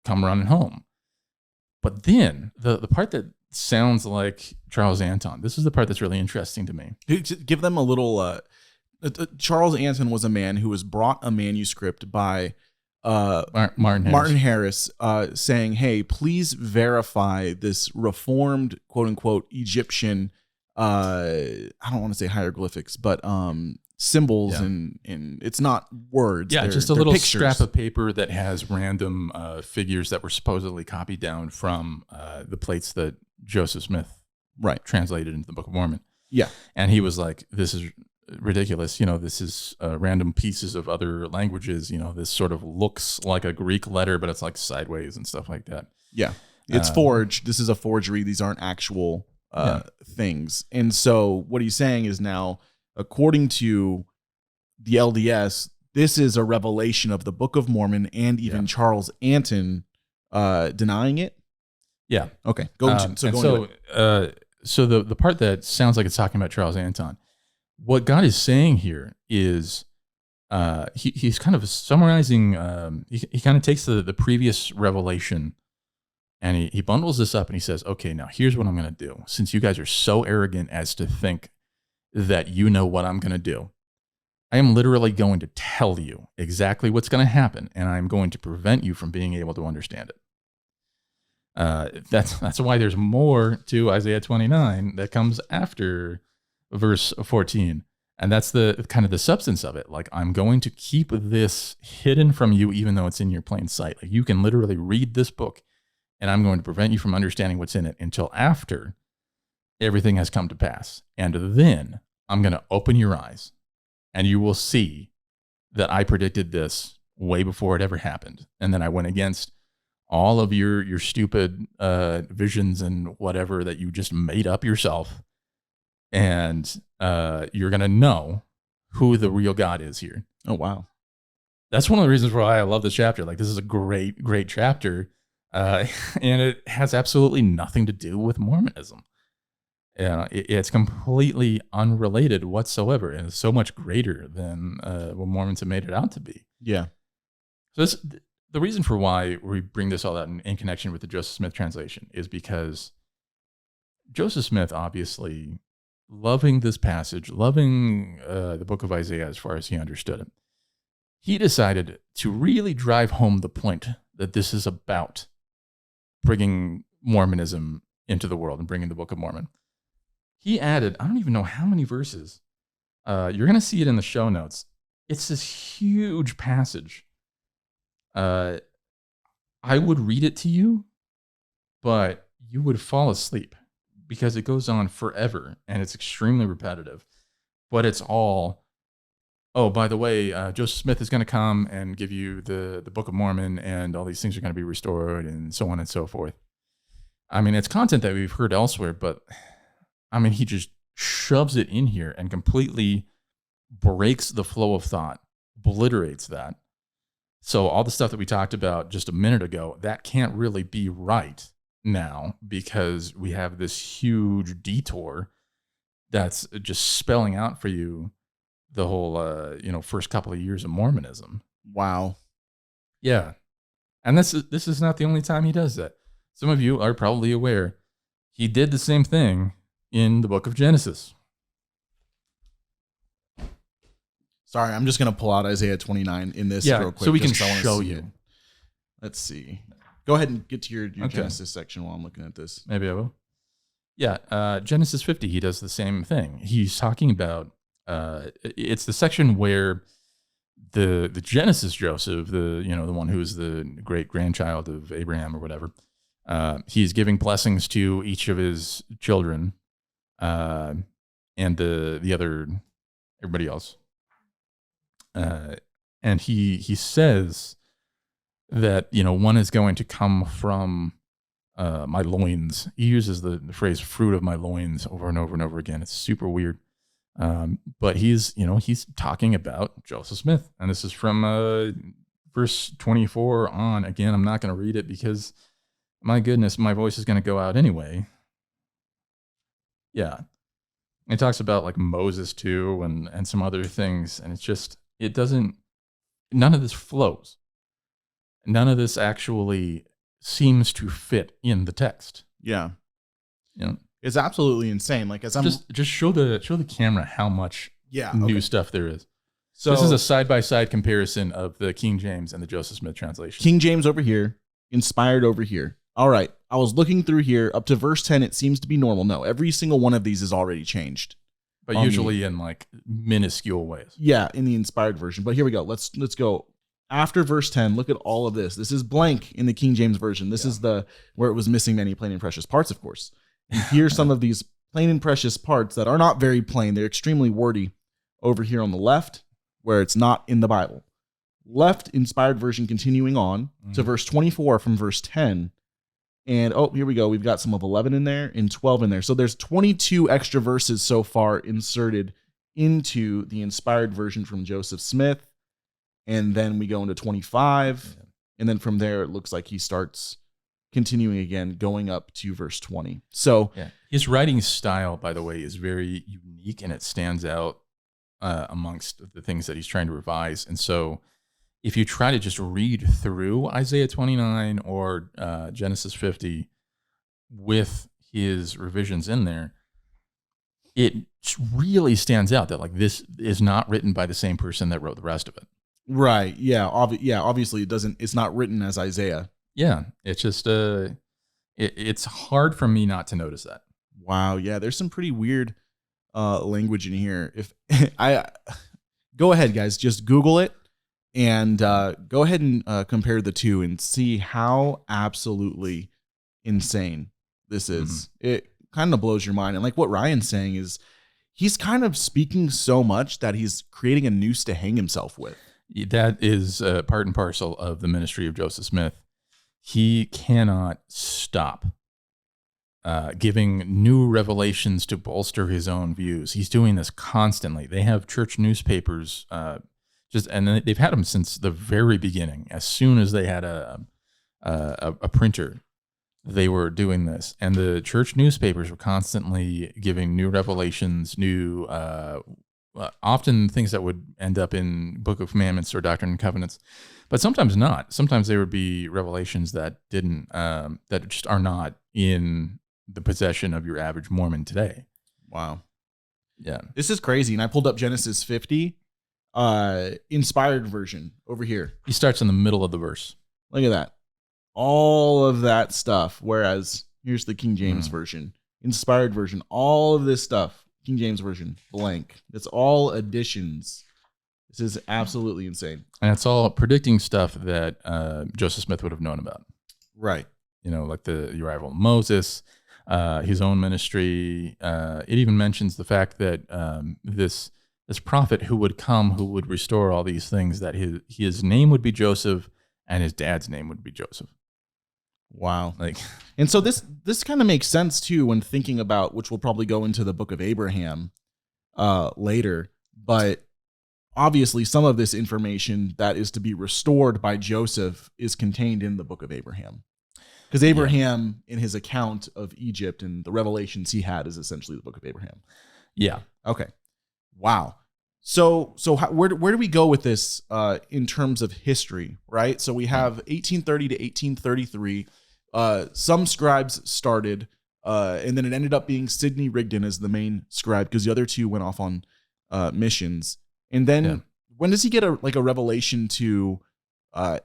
come running home. But then, the part that sounds like Charles Anton, this is the part that's really interesting to me. Give them a little... Charles Anton was a man who was brought a manuscript by Martin Harris saying, hey, please verify this reformed, quote unquote, Egyptian, I don't want to say hieroglyphics, but symbols, and it's not words. Yeah, just a little pictures. Scrap of paper that has random figures that were supposedly copied down from the plates that Joseph Smith translated into the Book of Mormon. Yeah. And he was like, this is ridiculous. This is random pieces of other languages. This sort of looks like a Greek letter, but it's like sideways and stuff like that. Yeah. It's forged. This is a forgery. These aren't actual things. And so what he's saying is now, according to the LDS, this is a revelation of the Book of Mormon, and even Charles Anton denying it. Yeah. Okay. So the part that sounds like it's talking about Charles Anton, what God is saying here is he's kind of summarizing, he kind of takes the previous revelation, and he bundles this up, and he says, okay, now here's what I'm going to do. Since you guys are so arrogant as to think that you know what I'm going to do, I am literally going to tell you exactly what's going to happen, and I'm going to prevent you from being able to understand it. That's why there's more to Isaiah 29 that comes after verse 14. And that's the kind of the substance of it. Like, I'm going to keep this hidden from you, even though it's in your plain sight. Like, you can literally read this book, and I'm going to prevent you from understanding what's in it until after everything has come to pass. And then I'm going to open your eyes, and you will see that I predicted this way before it ever happened. And then I went against all of your stupid visions and whatever that you just made up yourself. And you're going to know who the real God is here. Oh, wow. That's one of the reasons why I love this chapter. Like, this is a great, great chapter. And it has absolutely nothing to do with Mormonism. It's completely unrelated whatsoever. And it's so much greater than what Mormons have made it out to be. Yeah. So the reason for why we bring this all out in connection with the Joseph Smith translation is because Joseph Smith, obviously, loving this passage, loving the book of Isaiah as far as he understood it, he decided to really drive home the point that this is about bringing Mormonism into the world and bringing the Book of Mormon. He added, I don't even know how many verses. You're going to see it in the show notes. It's this huge passage. I would read it to you, but you would fall asleep, because it goes on forever and it's extremely repetitive, but it's all oh, by the way, Joseph Smith is going to come and give you the Book of Mormon, and all these things are going to be restored, and so on and so forth. I mean, it's content that we've heard elsewhere, but I mean, he just shoves it in here and completely breaks the flow of thought, obliterates that. So all the stuff that we talked about just a minute ago, that can't really be right now because we have this huge detour that's just spelling out for you the whole, first couple of years of Mormonism. Wow. Yeah. And this is not the only time he does that. Some of you are probably aware he did the same thing in the book of Genesis. Sorry, I'm just going to pull out Isaiah 29 in this real quick. So we can just 'cause I wanna show see you. it. Let's see. Go ahead and get to your Okay. Genesis section while I'm looking at this. Maybe I will. Yeah, Genesis 50, he does the same thing. He's talking about, it's the section where the Genesis Joseph, the one who is the great grandchild of Abraham or whatever, he's giving blessings to each of his children, and the other, everybody else. And he says that, one is going to come from my loins. He uses the phrase fruit of my loins over and over and over again. It's super weird. But he's talking about Joseph Smith. And this is from verse 24 on. Again, I'm not going to read it because, my goodness, my voice is going to go out anyway. Yeah. It talks about like Moses too and some other things. And it's just, none of this flows. None of this actually seems to fit in the text. Yeah. It's absolutely insane. Like as I'm just show the camera how much new stuff there is. So this is a side-by-side comparison of the King James and the Joseph Smith translation. King James over here, inspired over here. All right. I was looking through here up to verse 10. It seems to be normal. No, every single one of these is already changed. But usually in like minuscule ways. Yeah, in the inspired version. But here we go. Let's go. After verse 10, look at all of this. This is blank in the King James Version. This is where it was missing many plain and precious parts, of course. And here's some of these plain and precious parts that are not very plain. They're extremely wordy over here on the left, where it's not in the Bible. Left inspired version continuing on to verse 24 from verse 10. And here we go. We've got some of 11 in there and 12 in there. So there's 22 extra verses so far inserted into the inspired version from Joseph Smith. And then we go into 25. Yeah. And then from there, it looks like he starts continuing again, going up to verse 20. So his writing style, by the way, is very unique and it stands out amongst the things that he's trying to revise. And so if you try to just read through Isaiah 29 or Genesis 50 with his revisions in there, it really stands out that like this is not written by the same person that wrote the rest of it. Right. Yeah. Obviously, it's not written as Isaiah. Yeah. It's just it's hard for me not to notice that. Wow. Yeah. There's some pretty weird language in here. If I go ahead, guys, just Google it and go ahead and compare the two and see how absolutely insane this is. Mm-hmm. It kind of blows your mind. And like what Ryan's saying is he's kind of speaking so much that he's creating a noose to hang himself with. That is part and parcel of the ministry of Joseph Smith. He cannot stop giving new revelations to bolster his own views. He's doing this constantly. They have church newspapers, and they've had them since the very beginning. As soon as they had a printer, they were doing this, and the church newspapers were constantly giving new revelations, new. Often things that would end up in Book of Commandments or Doctrine and Covenants, but sometimes not. Sometimes there would be revelations that didn't, that just are not in the possession of your average Mormon today. Wow. Yeah. This is crazy. And I pulled up Genesis 50, inspired version over here. He starts in the middle of the verse. Look at that. All of that stuff. Whereas here's the King James version, inspired version, all of this stuff. King James Version, blank. It's all additions. This is absolutely insane. And it's all predicting stuff that Joseph Smith would have known about. Right. Like the arrival of Moses, his own ministry. It even mentions the fact that prophet who would come, who would restore all these things, that his name would be Joseph and his dad's name would be Joseph. Wow. Like, and so this kind of makes sense too when thinking about, which we'll probably go into the book of Abraham later, but obviously some of this information that is to be restored by Joseph is contained in the book of Abraham. Because Abraham, in his account of Egypt and the revelations he had, is essentially the book of Abraham. yeah. Okay. Wow. So where do we go with this in terms of history, right? So we have 1830 to 1833. Some scribes started, and then it ended up being Sidney Rigdon as the main scribe because the other two went off on missions. And then when does he get a revelation to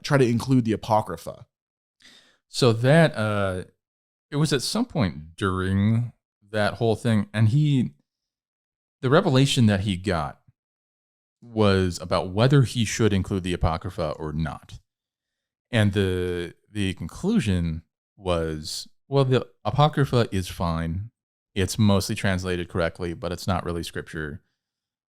try to include the Apocrypha? So that it was at some point during that whole thing, and the revelation that he got was about whether he should include the Apocrypha or not. And the conclusion was, well, the Apocrypha is fine. It's mostly translated correctly, but it's not really scripture,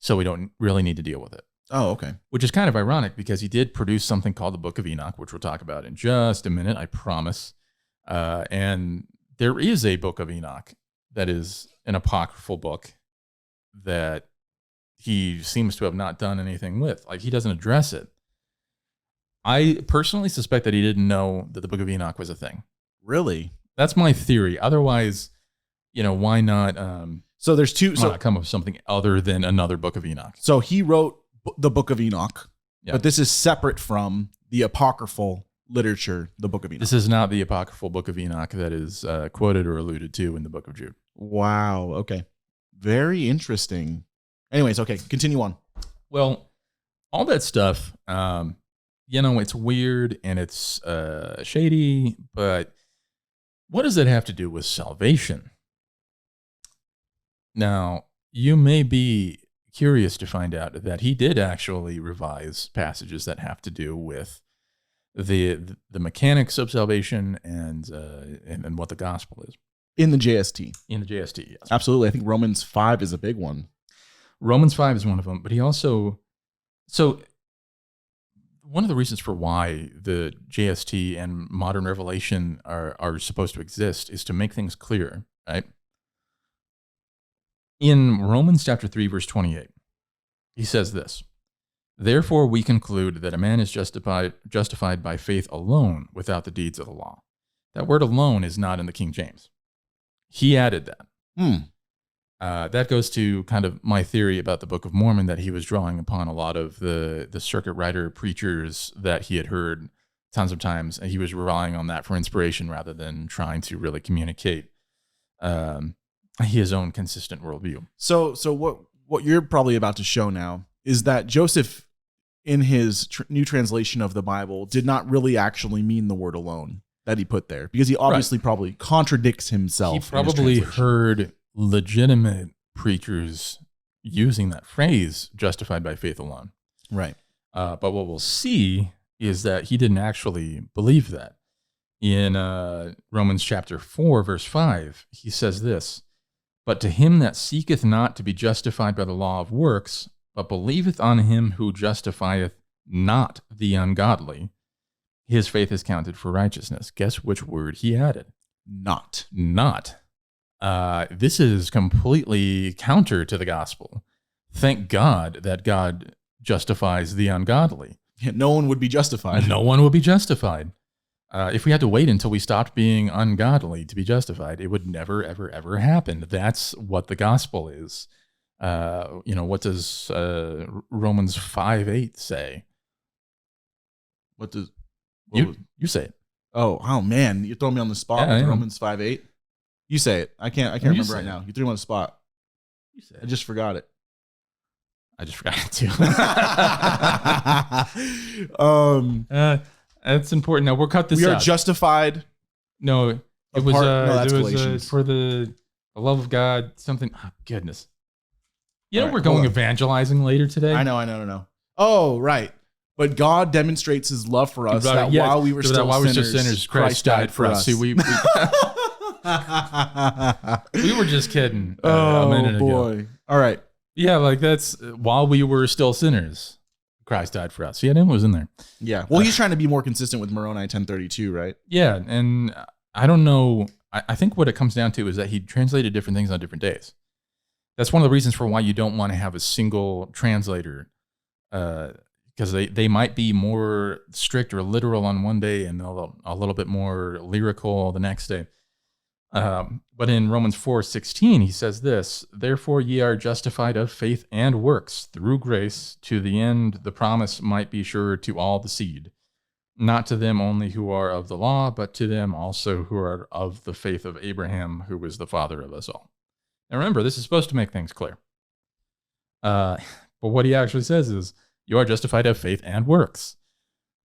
so we don't really need to deal with it. Oh, okay. Which is kind of ironic because he did produce something called the Book of Enoch, which we'll talk about in just a minute, I promise. And there is a Book of Enoch that is an apocryphal book that he seems to have not done anything with. Like, he doesn't address it. I personally suspect that he didn't know that the Book of Enoch was a thing. Really? That's my theory. Otherwise, why not? So there's two. Why not come up with something other than another Book of Enoch? So he wrote the Book of Enoch, Yeah. but this is separate from the apocryphal literature, the Book of Enoch. This is not the apocryphal Book of Enoch that is quoted or alluded to in the Book of Jude. Wow. Okay. Very interesting. Anyways, okay, continue on. Well, all that stuff, it's weird and it's shady, but what does it have to do with salvation? Now, you may be curious to find out that he did actually revise passages that have to do with the mechanics of salvation and what the gospel is. In the JST. In the JST, yes. Absolutely. I think Romans 5 is a big one. Romans 5 is one of them, but he also... So one of the reasons for why the JST and modern revelation are supposed to exist is to make things clear, right? In Romans chapter 3, verse 28, he says this: "Therefore we conclude that a man is justified by faith alone without the deeds of the law." That word alone is not in the King James. He added that. That goes to kind of my theory about the Book of Mormon, that he was drawing upon a lot of the circuit rider preachers that he had heard tons of times, and he was relying on that for inspiration rather than trying to really communicate his own consistent worldview. So what you're probably about to show now is that Joseph, in his new translation of the Bible, did not really actually mean the word alone that he put there, because he obviously probably contradicts himself. He probably heard legitimate preachers using that phrase, justified by faith alone. Right. But what we'll see is that he didn't actually believe that. In Romans chapter 4, verse 5, he says this: "But to him that seeketh not to be justified by the law of works, but believeth on him who justifieth not the ungodly, his faith is counted for righteousness." Guess which word he added? Not. Not. This is completely counter to the gospel. Thank God that God justifies the ungodly. No one would be justified. No one would be justified. If we had to wait until we stopped being ungodly to be justified, it would never, ever, ever happen. That's what the gospel is. What does Romans 5:8 say? You say it. Oh man, you're throwing me on the spot with Romans 5:8. You say it. I can't remember right now. You threw me on the spot. You say it. I just forgot it. I just forgot it too. That's important. Now we'll cut this out. We are justified. No, it was Galatians. For the love of God, something. Oh, goodness. All right, we're going evangelizing later today. I know. Oh, right. But God demonstrates his love for us while we were still sinners, Christ died for us. See, we were just kidding. Oh, a minute boy. ago. All right. Yeah, like that's while we were still sinners, Christ died for us. Yeah, that was in there. Yeah. Well, he's trying to be more consistent with Moroni 1032, right? Yeah, and I don't know. I think what it comes down to is that he translated different things on different days. That's one of the reasons for why you don't want to have a single translator, because they might be more strict or literal on one day and a little bit more lyrical the next day. But in Romans 4:16, he says this: "Therefore ye are justified of faith and works through grace, to the end the promise might be sure to all the seed, not to them only who are of the law, but to them also who are of the faith of Abraham, who was the father of us all." Now remember, this is supposed to make things clear. But what he actually says is, you are justified of faith and works.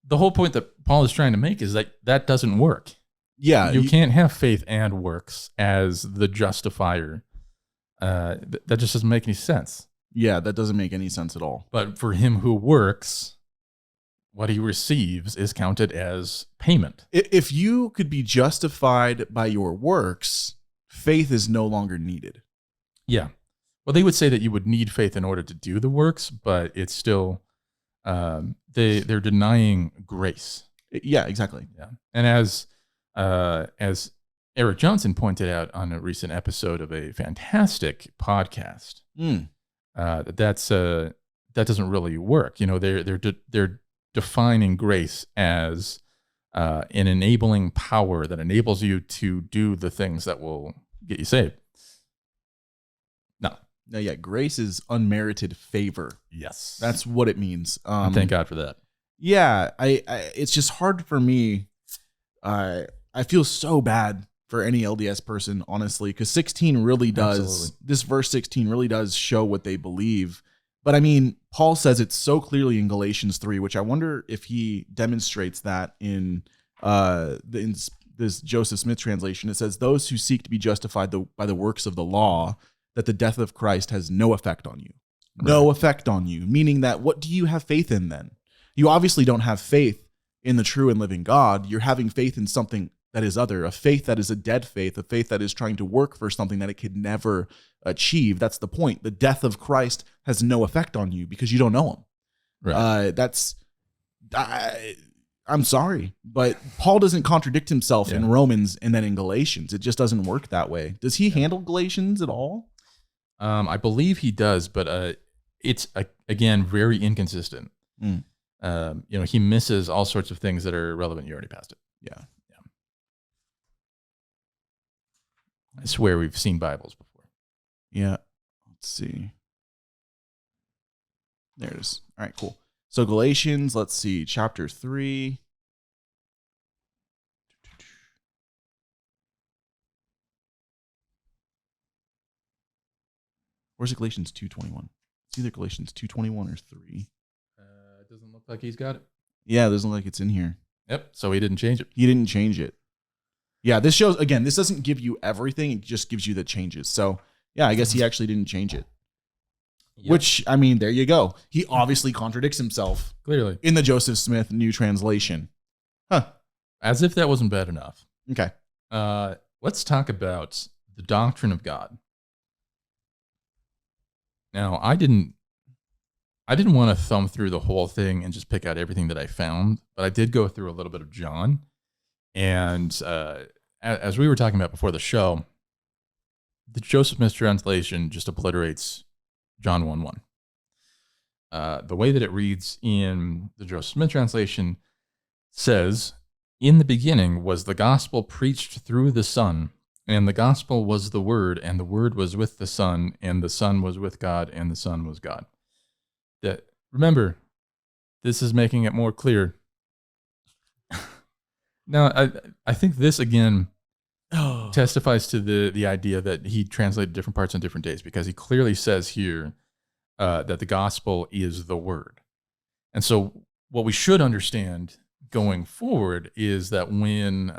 The whole point that Paul is trying to make is that doesn't work. Yeah. You can't have faith and works as the justifier. That just doesn't make any sense. Yeah, that doesn't make any sense at all. But for him who works, what he receives is counted as payment. If you could be justified by your works, faith is no longer needed. Yeah. Well, they would say that you would need faith in order to do the works, but it's still, they're denying grace. Yeah, exactly. Yeah. And as Eric Johnson pointed out on a recent episode of a fantastic podcast, that doesn't really work. You know, they're defining grace as an enabling power that enables you to do the things that will get you saved. No, yeah, grace is unmerited favor. Yes, that's what it means. Thank God for that. Yeah, I it's just hard for me. I feel so bad for any LDS person, honestly, because 16 really does. Absolutely. This verse 16 really does show what they believe. But I mean, Paul says it so clearly in Galatians 3, which I wonder if he demonstrates that in this Joseph Smith translation. It says, "Those who seek to be justified by the works of the law, that the death of Christ has no effect on you." Right. No effect on you, meaning that what do you have faith in then? You obviously don't have faith in the true and living God. You're having faith in something that is other, a faith that is a dead faith, a faith that is trying to work for something that it could never achieve. That's the point. The death of Christ has no effect on you because you don't know him. Right. I'm sorry, but Paul doesn't contradict himself in Romans and then in Galatians. It just doesn't work that way. Does he handle Galatians at all? I believe he does, but it's again very inconsistent. He misses all sorts of things that are relevant. You already passed it. Yeah. I swear we've seen Bibles before. Yeah. Let's see. There it is. All right, cool. So Galatians, let's see, chapter 3. Where's Galatians 2:21? It's either Galatians 2:21 or 3. It doesn't look like he's got it. Yeah, it doesn't look like it's in here. Yep. So he didn't change it. He didn't change it. Yeah, this shows, again, this doesn't give you everything. It just gives you the changes. So, yeah, I guess he actually didn't change it. Yep. Which, I mean, there you go. He obviously contradicts himself. Clearly. In the Joseph Smith New Translation. Huh. As if that wasn't bad enough. Okay. Let's talk about the doctrine of God. Now, I didn't want to thumb through the whole thing and just pick out everything that I found, but I did go through a little bit of John. And as we were talking about before the show, the Joseph Smith translation just obliterates John 1:1. The way that it reads in the Joseph Smith translation says, "In the beginning was the gospel preached through the Son, and the gospel was the Word, and the Word was with the Son, and the Son was with God, and the Son was God." Remember, this is making it more clear. Now, I think this, again, testifies to the idea that he translated different parts on different days, because he clearly says here that the gospel is the Word. And so what we should understand going forward is that when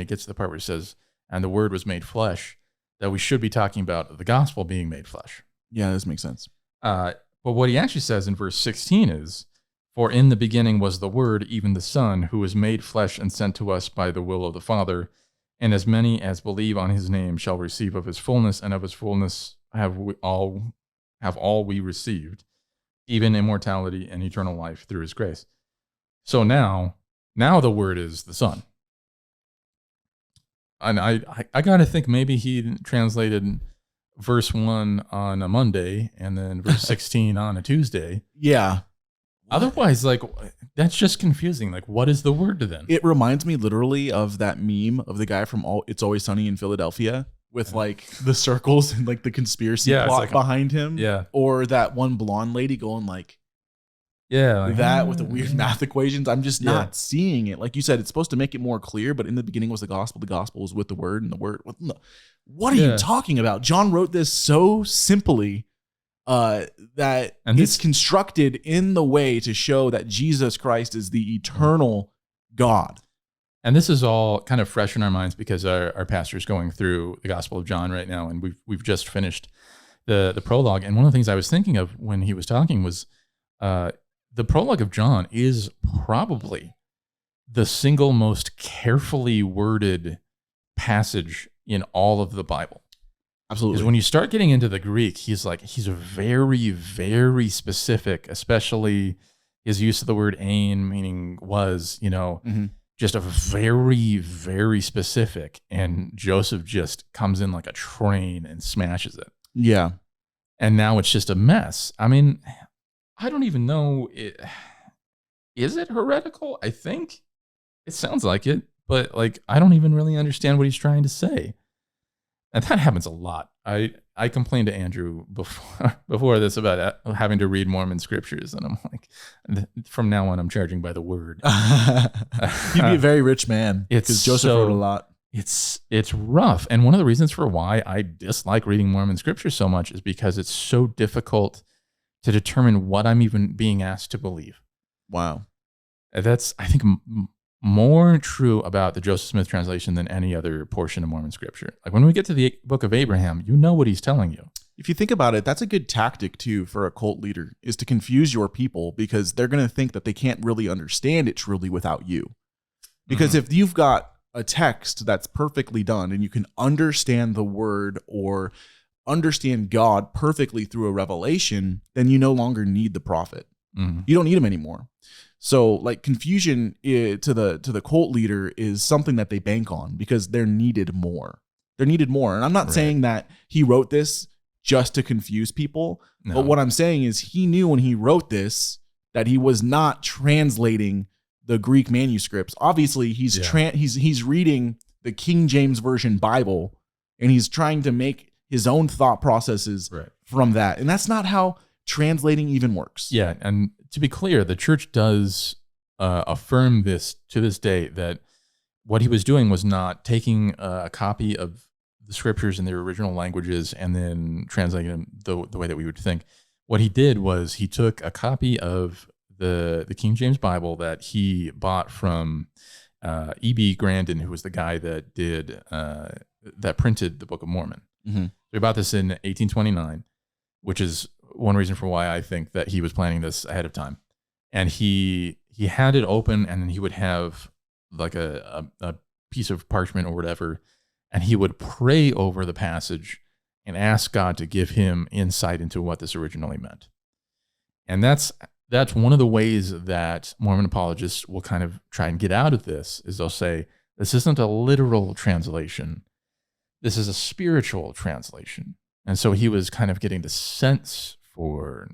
it gets to the part where it says, "And the Word was made flesh," that we should be talking about the gospel being made flesh. Yeah, this makes sense. But what he actually says in verse 16 is, "For in the beginning was the Word, even the Son, who was made flesh and sent to us by the will of the Father. And as many as believe on his name shall receive of his fullness, and of his fullness have all we received, even immortality and eternal life through his grace. So now the word is the Son. And I got to think maybe he translated verse 1 on a Monday and then verse 16 on a Tuesday. Yeah. Otherwise, like, that's just confusing. Like, what is the word to then? It reminds me literally of that meme of the guy from It's Always Sunny in Philadelphia with like the circles and like the conspiracy plot like behind him. Yeah. Or that one blonde lady going like, like that with the weird math equations. I'm just not seeing it. Like you said, it's supposed to make it more clear, but in the beginning was the gospel. The gospel was with the word, and the word. What are you talking about? John wrote this so simply that it's constructed in the way to show that Jesus Christ is the eternal God. And this is all kind of fresh in our minds because our pastor's going through the Gospel of John right now, and we've just finished the prologue. And one of the things I was thinking of when he was talking was the prologue of John is probably the single most carefully worded passage in all of the Bible. Absolutely. Because when you start getting into the Greek, he's very, very specific, especially his use of the word ein, meaning was, just a very, very specific. And Joseph just comes in like a train and smashes it. Yeah. And now it's just a mess. I mean, I don't even know. Is it heretical? I think it sounds like it, but like, I don't even really understand what he's trying to say. And that happens a lot. I complained to Andrew before this about having to read Mormon scriptures. And I'm like, from now on, I'm charging by the word. You'd be a very rich man because Joseph wrote a lot. It's rough. And one of the reasons for why I dislike reading Mormon scripture so much is because it's so difficult to determine what I'm even being asked to believe. Wow. That's, I think, more true about the Joseph Smith translation than any other portion of Mormon scripture. Like when we get to the book of Abraham, you know what he's telling you. If you think about it, that's a good tactic too for a cult leader, is to confuse your people because they're going to think that they can't really understand it truly without you. Because if you've got a text that's perfectly done and you can understand the word or understand God perfectly through a revelation, then you no longer need the prophet. You don't need him anymore. So like confusion to the cult leader is something that they bank on because they're needed more. They're needed more. And I'm not saying that he wrote this just to confuse people. No. But what I'm saying is he knew when he wrote this that he was not translating the Greek manuscripts. Obviously, he's reading the King James Version Bible and he's trying to make his own thought processes from that. And that's not how translating even works. Yeah, and to be clear, the church does affirm this to this day, that what he was doing was not taking a copy of the scriptures in their original languages and then translating them the way that we would think. What he did was he took a copy of the King James Bible that he bought from E.B. Grandin, who was the guy that did that printed the Book of Mormon. So he bought this in 1829, which is one reason for why I think that he was planning this ahead of time. And he had it open, and then he would have like a piece of parchment or whatever, and he would pray over the passage and ask God to give him insight into what this originally meant. And that's one of the ways that Mormon apologists will kind of try and get out of this, is they'll say, this isn't a literal translation. This is a spiritual translation. And so he was kind of getting the sense for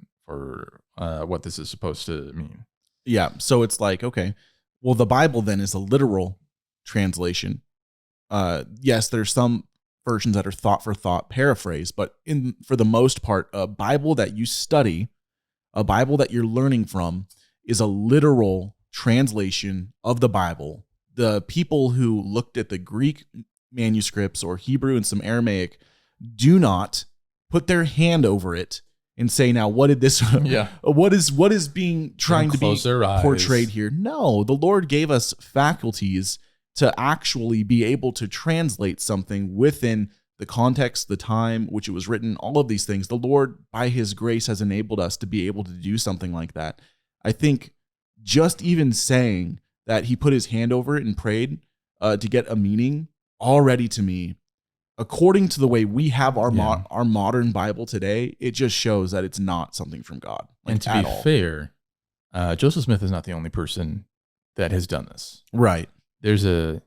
what this is supposed to mean. Yeah. So it's like, okay, well, the Bible then is a literal translation. Yes, there's some versions that are thought for thought paraphrase, but for the most part, a Bible that you study, a Bible that you're learning from, is a literal translation of the Bible. The people who looked at the Greek manuscripts or Hebrew and some Aramaic do not put their hand over it and say, now, what did this, what is being trying to be portrayed here? No, the Lord gave us faculties to actually be able to translate something within the context, the time which it was written, all of these things. The Lord, by his grace, has enabled us to be able to do something like that. I think just even saying that he put his hand over it and prayed to get a meaning, already to me according to the way we have our Yeah. our modern Bible today, it just shows that it's not something from God. Like, And to at be all. fair, Joseph Smith is not the only person that has done this. Right. There's a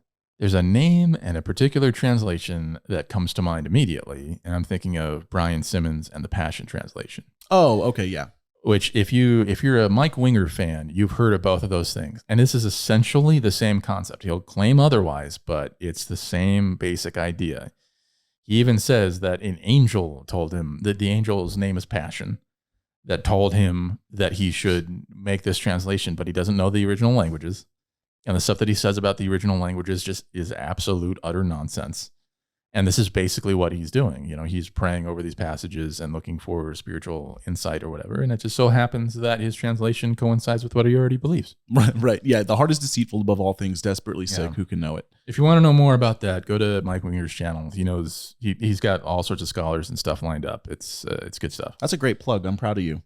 name and a particular translation that comes to mind immediately, and I'm thinking of Brian Simmons and the Passion Translation. Oh, okay, yeah. Which, if you're a Mike Winger fan, you've heard of both of those things, and this is essentially the same concept. He'll claim otherwise, but it's the same basic idea. He even says that an angel told him that the angel's name is Passion, that told him that he should make this translation, but he doesn't know the original languages. And the stuff that he says about the original languages just is absolute, utter nonsense. And this is basically what he's doing. You know, he's praying over these passages and looking for spiritual insight or whatever. And it just so happens that his translation coincides with what he already believes. Right. Yeah. The heart is deceitful above all things, desperately sick. Yeah. Who can know it? If you want to know more about that, go to Mike Winger's channel. He knows he's got all sorts of scholars and stuff lined up. It's good stuff. That's a great plug. I'm proud of you.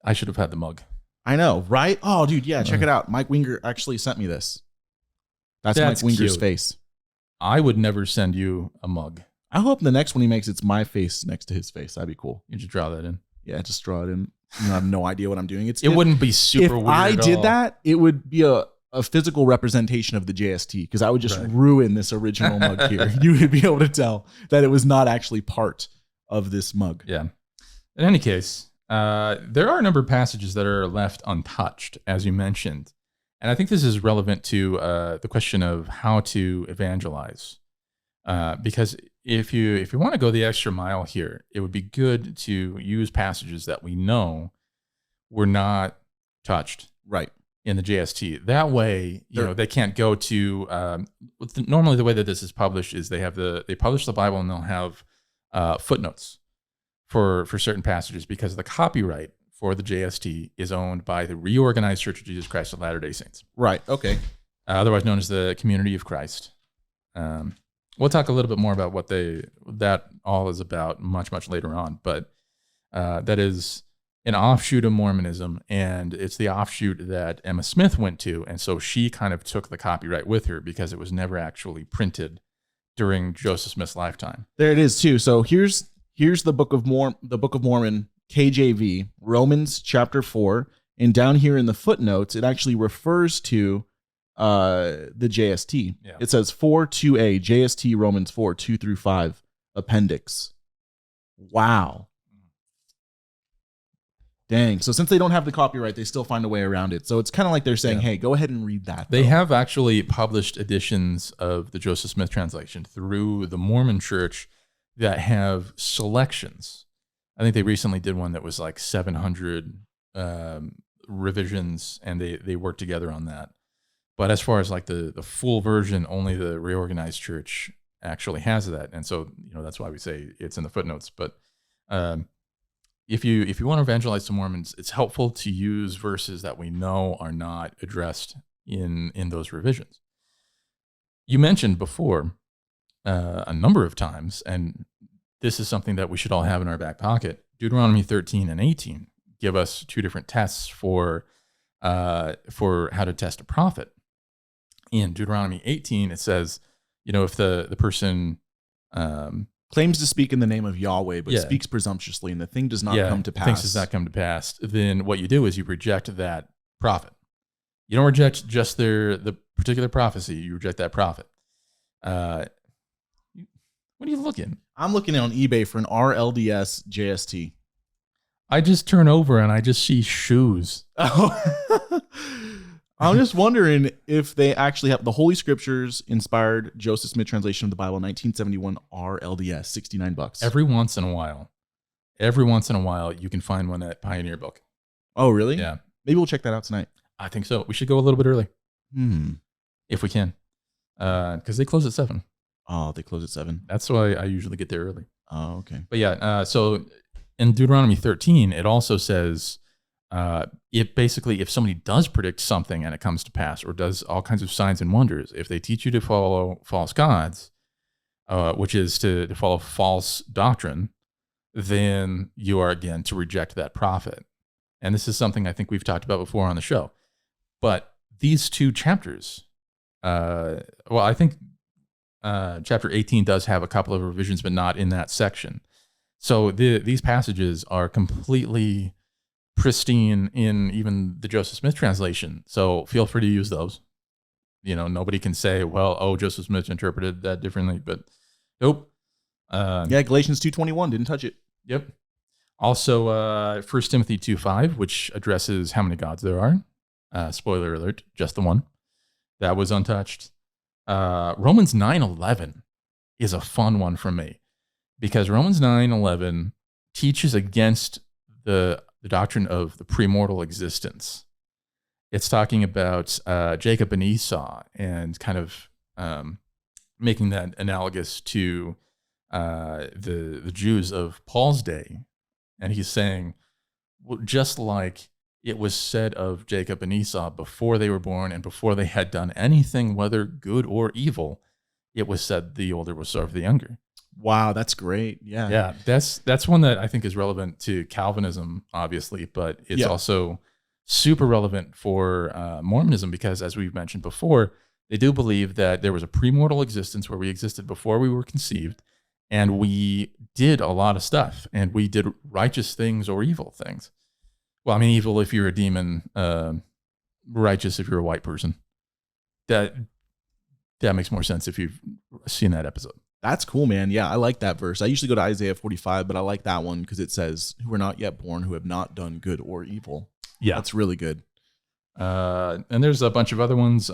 I should have had the mug. I know, right? Oh, dude, yeah, check it out. Mike Winger actually sent me this. That's Mike Winger's cute. face. I would never send you a mug. I hope the next one he makes, it's my face next to his face. That'd be cool. You just draw that in. Yeah, just draw it in. You know, I have no idea what I'm doing. It wouldn't be super if weird. I at did all. that, it would be a physical representation of the JST, because I would just Right. ruin this original mug here. You would be able to tell that it was not actually part of this mug. Yeah. In any case, there are a number of passages that are left untouched, as you mentioned. And I think this is relevant to the question of how to evangelize. Because if you want to go the extra mile here, it would be good to use passages that we know were not touched Right. in the JST. That way, they can't go to. Normally, the way that this is published is they publish the Bible and they'll have footnotes for certain passages, because the copyright for the JST is owned by the Reorganized Church of Jesus Christ of Latter-day Saints, Right. Okay. otherwise known as the Community of Christ. We'll talk a little bit more about what that all is about much later on, but that is an offshoot of Mormonism, and it's the offshoot that Emma Smith went to, and so she kind of took the copyright with her because it was never actually printed during Joseph Smith's lifetime. There it is too. So here's the Book of Mormon, KJV, Romans chapter 4, and down here in the footnotes, it actually refers to the JST. Yeah. It says 4:2a, JST Romans 4, 2 through 5, appendix. Wow. Dang. So since they don't have the copyright, they still find a way around it. So it's kind of like they're saying, hey, go ahead and read that. They though. have actually published editions of the Joseph Smith translation through the Mormon Church that have selections. I think they recently did one that was like 700 revisions, and they worked together on that. But as far as like the full version, only the Reorganized Church actually has that. And so, that's why we say it's in the footnotes. But if you want to evangelize to Mormons, it's helpful to use verses that we know are not addressed in those revisions. You mentioned before a number of times, and this is something that we should all have in our back pocket. Deuteronomy 13 and 18 give us two different tests for how to test a prophet. In Deuteronomy 18, it says, if the person claims to speak in the name of Yahweh, but Yeah. speaks presumptuously, and the thing does not come to pass. Things does not come to pass. Then what you do is you reject that prophet. You don't reject just the particular prophecy. You reject that prophet. What are you looking? I'm looking on eBay for an RLDS JST. I just turn over and I just see shoes. I'm just wondering if they actually have the Holy Scriptures inspired Joseph Smith translation of the Bible, 1971 RLDS, $69. Every once in a while, you can find one at Pioneer Book. Oh, really? Yeah, Maybe we'll check that out tonight. I think so. We should go a little bit early Hmm. if we can, because they close at 7. Oh, they close at 7. That's why I usually get there early. Oh, okay. But yeah, so in Deuteronomy 13, it also says, if somebody does predict something and it comes to pass, or does all kinds of signs and wonders, if they teach you to follow false gods, which is to follow false doctrine, then you are again to reject that prophet. And this is something I think we've talked about before on the show. But these two chapters, I think chapter 18 does have a couple of revisions, but not in that section. So these passages are completely pristine in even the Joseph Smith translation. So feel free to use those. Nobody can say, well, Joseph Smith interpreted that differently, but nope. Galatians 2:21 didn't touch it. Yep. Also, 1 Timothy 2:5, which addresses how many gods there are. Spoiler alert, just the one. That was untouched. Romans 9:11 is a fun one for me, because Romans 9:11 teaches against the doctrine of the premortal existence. It's talking about Jacob and Esau, and kind of making that analogous to the Jews of Paul's day. And he's saying, well, just like it was said of Jacob and Esau before they were born and before they had done anything, whether good or evil, it was said the older will serve the younger. Wow, that's great. Yeah. Yeah, that's one that I think is relevant to Calvinism, obviously, but it's also super relevant for Mormonism, because as we've mentioned before, they do believe that there was a premortal existence where we existed before we were conceived, and we did a lot of stuff, and we did righteous things or evil things. Well, I mean, evil if you're a demon, righteous if you're a white person. That makes more sense if you've seen that episode. That's cool, man. Yeah, I like that verse. I usually go to Isaiah 45, but I like that one because it says, who are not yet born, who have not done good or evil. Yeah. That's really good. And there's a bunch of other ones.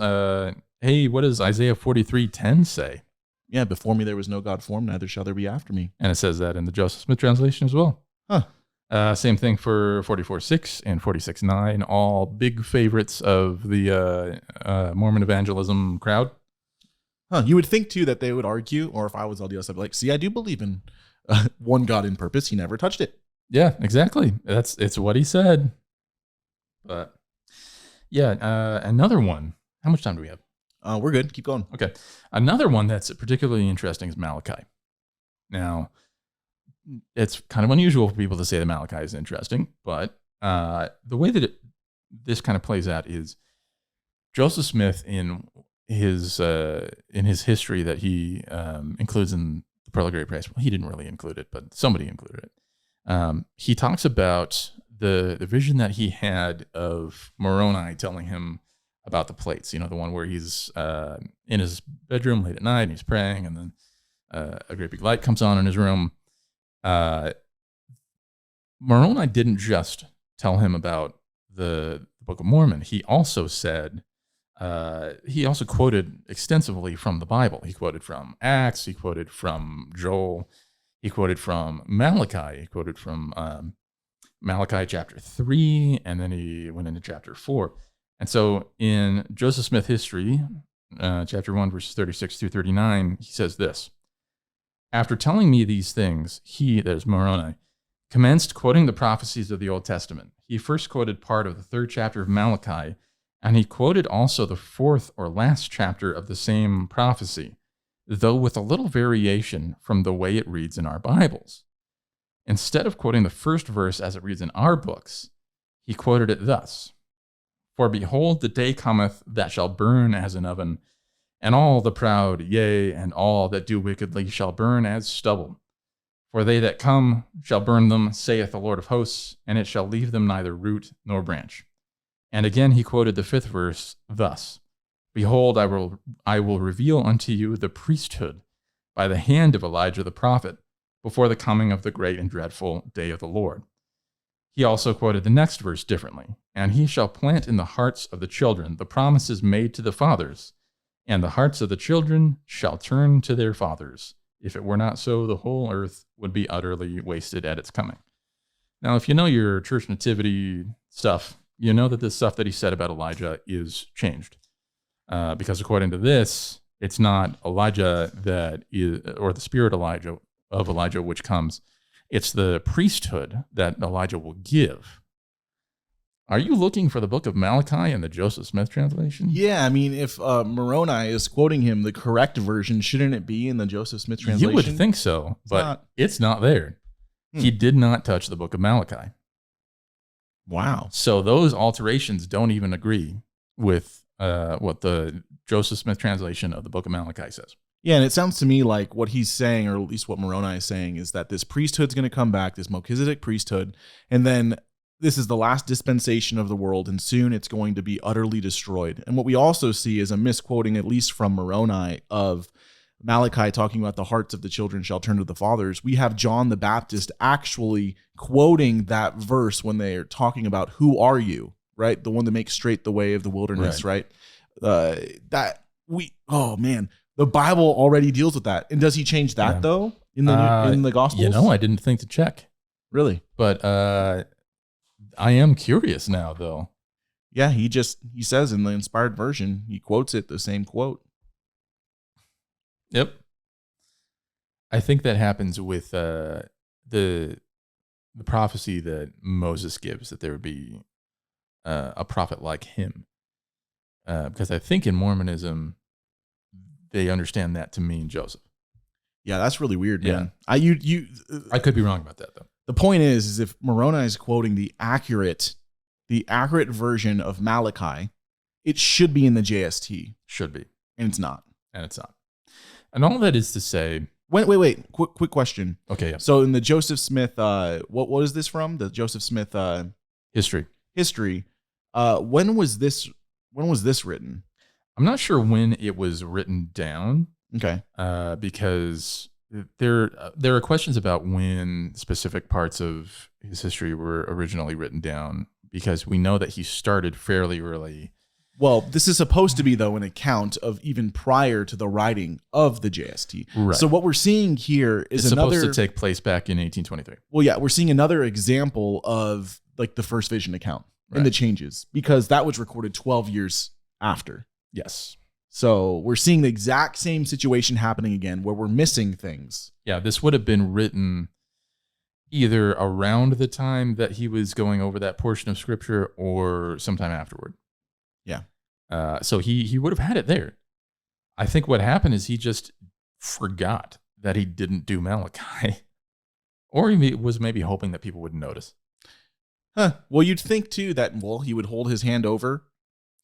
Hey, what does Isaiah 43:10 say? Yeah, before me there was no God formed, neither shall there be after me. And it says that in the Joseph Smith translation as well. Huh. Same thing for 44:6 and 46:9, all big favorites of the Mormon evangelism crowd. Huh. You would think, too, that they would argue, or if I was LDS, I'd be like, see, I do believe in one God in purpose. He never touched it. Yeah, exactly. It's what he said. But yeah, another one. How much time do we have? We're good. Keep going. Okay. Another one that's particularly interesting is Malachi. Now, it's kind of unusual for people to say that Malachi is interesting, but the way that this kind of plays out is Joseph Smith, in his history that he includes in the Pearl of Great Price. Well, he didn't really include it, but somebody included it. He talks about the vision that he had of Moroni telling him about the plates. The one where he's in his bedroom late at night and he's praying, and then a great big light comes on in his room. Moroni didn't just tell him about the Book of Mormon. He also said, he also quoted extensively from the Bible. He quoted from Acts. He quoted from Joel. He quoted from Malachi. He quoted from Malachi chapter 3, and then he went into chapter 4. And so in Joseph Smith history, chapter 1, verses 36 through 39, he says this: after telling me these things, he, that is Moroni, commenced quoting the prophecies of the Old Testament. He first quoted part of the 3rd chapter of Malachi, and he quoted also the 4th or last chapter of the same prophecy, though with a little variation from the way it reads in our Bibles. Instead of quoting the first verse as it reads in our books, he quoted it thus: for behold, the day cometh that shall burn as an oven, and all the proud, yea, and all that do wickedly shall burn as stubble. For they that come shall burn them, saith the Lord of hosts, and it shall leave them neither root nor branch. And again he quoted the 5th verse thus: behold, I will reveal unto you the priesthood by the hand of Elijah the prophet, before the coming of the great and dreadful day of the Lord. He also quoted the next verse differently: and he shall plant in the hearts of the children the promises made to the fathers, and the hearts of the children shall turn to their fathers. If it were not so, the whole earth would be utterly wasted at its coming. Now, if you know your church nativity stuff, you know that this stuff that he said about Elijah is changed. Because according to this, it's not Elijah that is, or the spirit of Elijah which comes. It's the priesthood that Elijah will give. Are you looking for the book of Malachi in the Joseph Smith translation? Yeah, I mean, if Moroni is quoting him the correct version, shouldn't it be in the Joseph Smith translation? You would think so, but it's not there. He did not touch the book of Malachi. Wow. So those alterations don't even agree with what the Joseph Smith translation of the book of Malachi says. Yeah, and it sounds to me like what he's saying, or at least what Moroni is saying, is that this priesthood's going to come back, this Melchizedek priesthood, and then this is the last dispensation of the world, and soon it's going to be utterly destroyed. And what we also see is a misquoting, at least from Moroni, of Malachi talking about the hearts of the children shall turn to the fathers. We have John the Baptist actually quoting that verse when they're talking about who are you, right? The one that makes straight the way of the wilderness, right? Oh man, the Bible already deals with that. And does he change that though in the Gospels? I didn't think to check. Really? But I am curious now though. Yeah, he says in the inspired version, he quotes it, the same quote. Yep. I think that happens with the prophecy that Moses gives, that there would be a prophet like him. Because I think in Mormonism, they understand that to mean Joseph. Yeah, that's really weird, man. Yeah. I could be wrong about that, though. The point is if Moroni is quoting the accurate version of Malachi, it should be in the JST. Should be. And it's not. And all that is to say... Wait. Quick question. Okay, yeah. So in the Joseph Smith, what is this from? The Joseph Smith... History. When was this written? I'm not sure when it was written down. Okay. Because there are questions about when specific parts of his history were originally written down, because we know that he started fairly early. Well, this is supposed to be, though, an account of even prior to the writing of the JST. Right. So what we're seeing here is it's supposed to take place back in 1823. Well, yeah, we're seeing another example of like the first vision account and the changes, because that was recorded 12 years after. Yes. So we're seeing the exact same situation happening again, where we're missing things. Yeah, this would have been written either around the time that he was going over that portion of scripture or sometime afterward. Yeah. So he would have had it there. I think what happened is he just forgot that he didn't do Malachi. Or he was maybe hoping that people wouldn't notice. Huh. Well, you'd think, too, that, he would hold his hand over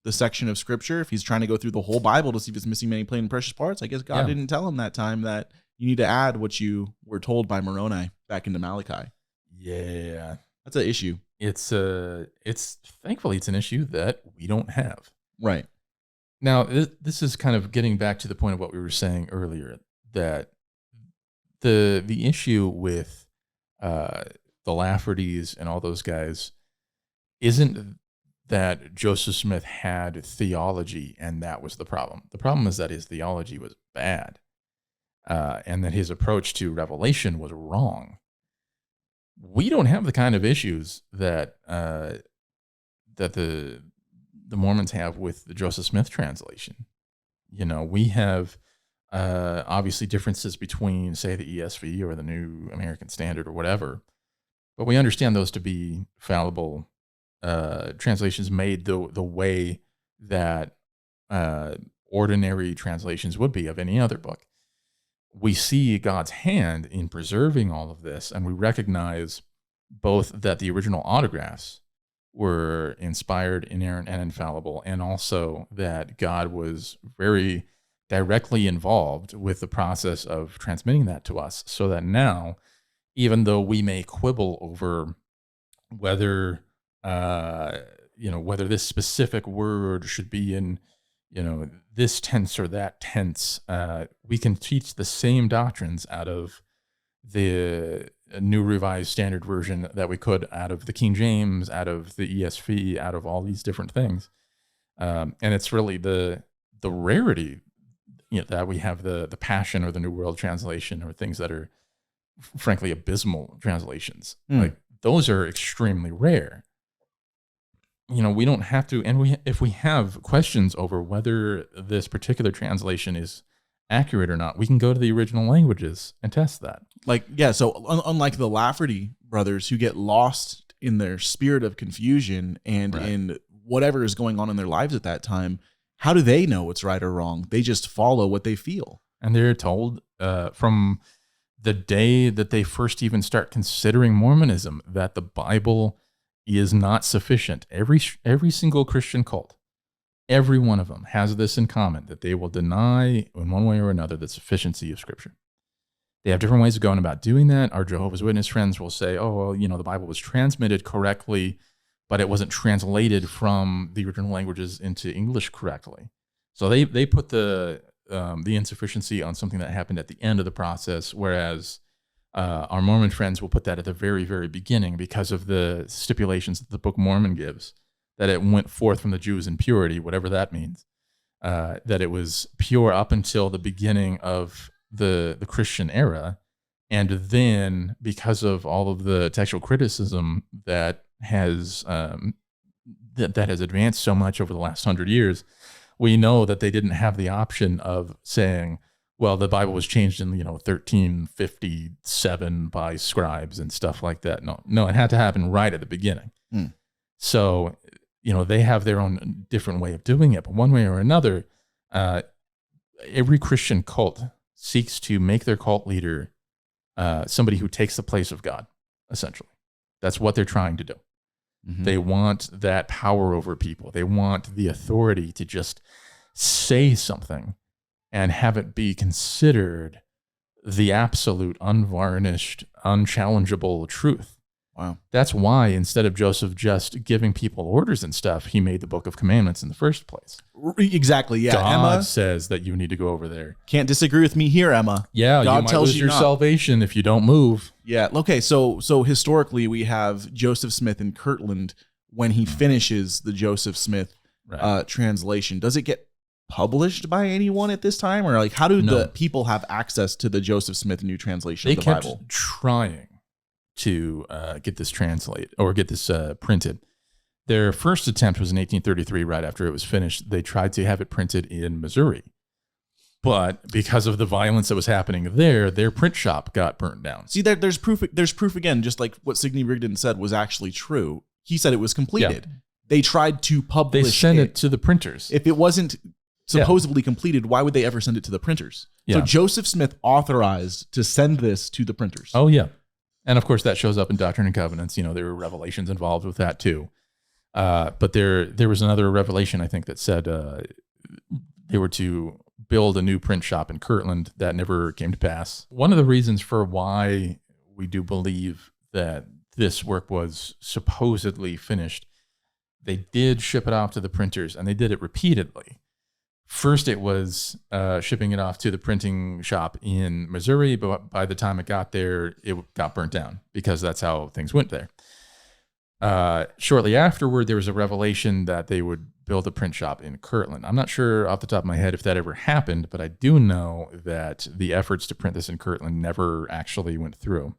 the section of scripture if he's trying to go through the whole Bible to see if it's missing many plain and precious parts. I guess God didn't tell him that time that you need to add what you were told by Moroni back into Malachi. Yeah. That's an issue. It's thankfully it's an issue that we don't have. Right. Now, this is kind of getting back to the point of what we were saying earlier, that the issue with the Laffertys and all those guys isn't that Joseph Smith had theology and that was the problem. The problem is that his theology was bad, and that his approach to revelation was wrong. We don't have the kind of issues that the Mormons have with the Joseph Smith translation. We have obviously differences between, say, the ESV or the New American Standard or whatever, but we understand those to be fallible translations made the way that ordinary translations would be of any other book. We see God's hand in preserving all of this, and we recognize both that the original autographs were inspired, inerrant, and infallible, and also that God was very directly involved with the process of transmitting that to us, so that now, even though we may quibble over whether whether this specific word should be in this tense or that tense, we can teach the same doctrines out of the New Revised Standard Version that we could out of the King James, out of the ESV, out of all these different things. And it's really the rarity that we have the Passion or the New World Translation, or things that are frankly abysmal translations. Like those are extremely rare. We don't have to, and if we have questions over whether this particular translation is accurate or not, we can go to the original languages and test that. So unlike the Lafferty brothers, who get lost in their spirit of confusion and in whatever is going on in their lives at that time, how do they know what's right or wrong? They just follow what they feel. And they're told from the day that they first even start considering Mormonism that the Bible is not sufficient. Every single Christian cult Every one of them has this in common, that they will deny in one way or another the sufficiency of Scripture. They have different ways of going about doing that. Our Jehovah's Witness friends will say, oh, well, the Bible was transmitted correctly, but it wasn't translated from the original languages into English correctly. So they put the insufficiency on something that happened at the end of the process, whereas our Mormon friends will put that at the very, very beginning because of the stipulations that the Book of Mormon gives, that it went forth from the Jews in purity, whatever that means, that it was pure up until the beginning of the Christian era. And then because of all of the textual criticism that has that has advanced so much over the last 100 years, we know that they didn't have the option of saying, well, the Bible was changed in 1357 by scribes and stuff like that. No, it had to happen right at the beginning. So they have their own different way of doing it, but one way or another, every Christian cult seeks to make their cult leader somebody who takes the place of God, essentially. That's what they're trying to do. Mm-hmm. They want that power over people. They want the authority to just say something and have it be considered the absolute, unvarnished, unchallengeable truth. Wow. That's why instead of Joseph just giving people orders and stuff, he made the Book of Commandments in the first place. Exactly. Yeah. God Emma says that you need to go over there. Can't disagree with me here, Emma. Yeah, God you might tells lose you your not. salvation if you don't move. Yeah. Okay. So historically, we have Joseph Smith in Kirtland when he finishes the Joseph Smith translation. Does it get published by anyone at this time, or how do the people have access to the Joseph Smith new translation of the Bible? They kept trying to get this printed. Their first attempt was in 1833, right after it was finished. They tried to have it printed in Missouri. But because of the violence that was happening there, their print shop got burnt down. See, there's proof again, just like what Sidney Rigdon said was actually true. He said it was completed. Yeah. They tried to publish it. They sent it to the printers. If it wasn't supposedly completed, why would they ever send it to the printers? Yeah. So Joseph Smith authorized to send this to the printers. Oh, yeah. And of course, that shows up in Doctrine and Covenants. There were revelations involved with that too. But there was another revelation, I think, that said they were to build a new print shop in Kirtland. That never came to pass. One of the reasons for why we do believe that this work was supposedly finished, they did ship it off to the printers, and they did it repeatedly. First, it was shipping it off to the printing shop in Missouri, but by the time it got there, it got burnt down because that's how things went there. Shortly afterward, there was a revelation that they would build a print shop in Kirtland. I'm not sure off the top of my head if that ever happened, but I do know that the efforts to print this in Kirtland never actually went through.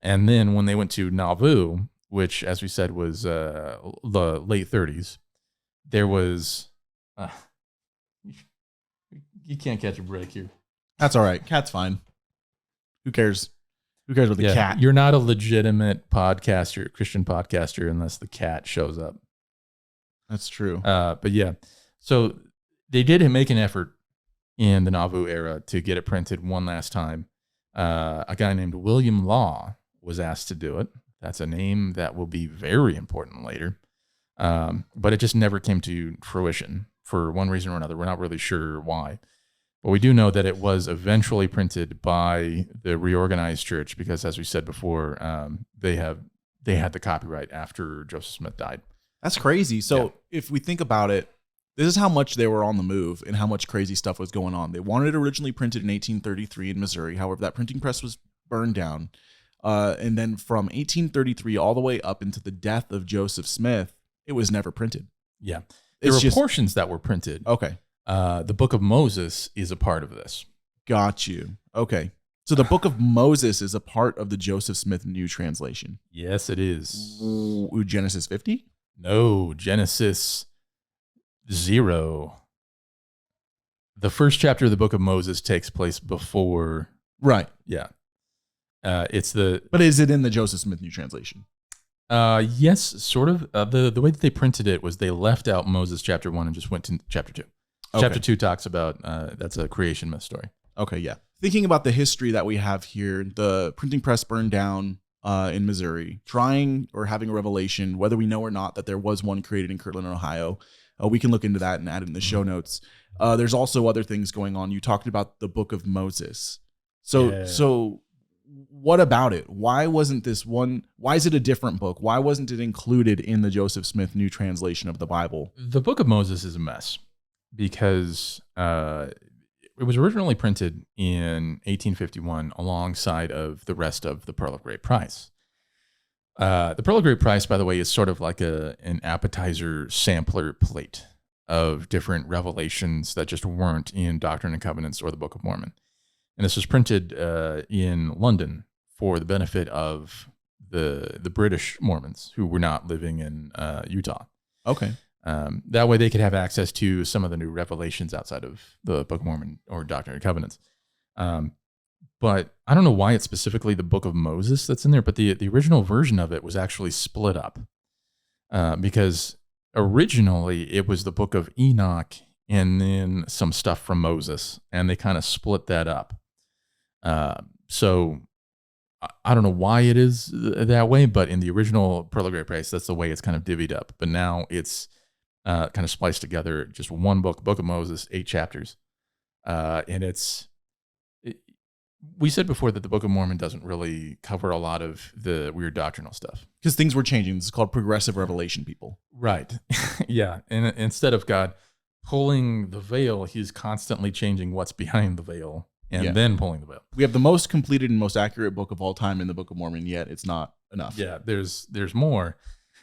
And then when they went to Nauvoo, which, as we said, was the late 30s, there was... You can't catch a break here. That's all right. Cat's fine. Who cares? Who cares with the cat? You're not a legitimate podcaster, Christian podcaster, unless the cat shows up. That's true. But yeah, so they did make an effort in the Nauvoo era to get it printed one last time. A guy named William Law was asked to do it. That's a name that will be very important later. But it just never came to fruition for one reason or another. We're not really sure why. But we do know that it was eventually printed by the reorganized church because, as we said before, they had the copyright after Joseph Smith died. That's crazy. So if we think about it, this is how much they were on the move and how much crazy stuff was going on. They wanted it originally printed in 1833 in Missouri. However, that printing press was burned down. And then from 1833 all the way up into the death of Joseph Smith, it was never printed. Yeah. There were portions that were printed. Okay. The Book of Moses is a part of this. Got you. Okay. So the Book of Moses is a part of the Joseph Smith New Translation. Yes, it is. Ooh, Genesis 50? No, Genesis 0. The first chapter of the Book of Moses takes place before. Right. Yeah. But is it in the Joseph Smith New Translation? Yes, sort of. The way that they printed it was they left out Moses chapter 1 and just went to chapter 2. Okay. Chapter 2 talks about, that's a creation myth story. Okay, yeah. Thinking about the history that we have here, the printing press burned down in Missouri, trying or having a revelation, whether we know or not, that there was one created in Kirtland, Ohio. We can look into that and add it in the show notes. There's also other things going on. You talked about the Book of Moses. So what about it? Why wasn't this one? Why is it a different book? Why wasn't it included in the Joseph Smith New Translation of the Bible? The Book of Moses is a mess because it was originally printed in 1851 alongside of the rest of the Pearl of Great Price. The Pearl of Great Price, by the way, is sort of like an appetizer sampler plate of different revelations that just weren't in Doctrine and Covenants or the Book of Mormon. And this was printed in London for the benefit of the British Mormons who were not living in Utah. Okay. That way they could have access to some of the new revelations outside of the Book of Mormon or Doctrine and Covenants. But I don't know why it's specifically the Book of Moses that's in there, but the original version of it was actually split up because originally it was the Book of Enoch and then some stuff from Moses, and they kind of split that up. So I don't know why it is that way, but in the original Pearl of Great Price, that's the way it's kind of divvied up. But now it's kind of spliced together, just one book, Book of Moses, 8 chapters. And we said before that the Book of Mormon doesn't really cover a lot of the weird doctrinal stuff. Because things were changing. This is called progressive revelation, people. Right. Yeah. And instead of God pulling the veil, he's constantly changing what's behind the veil and then pulling the veil. We have the most completed and most accurate book of all time in the Book of Mormon, yet it's not enough. Yeah, there's more.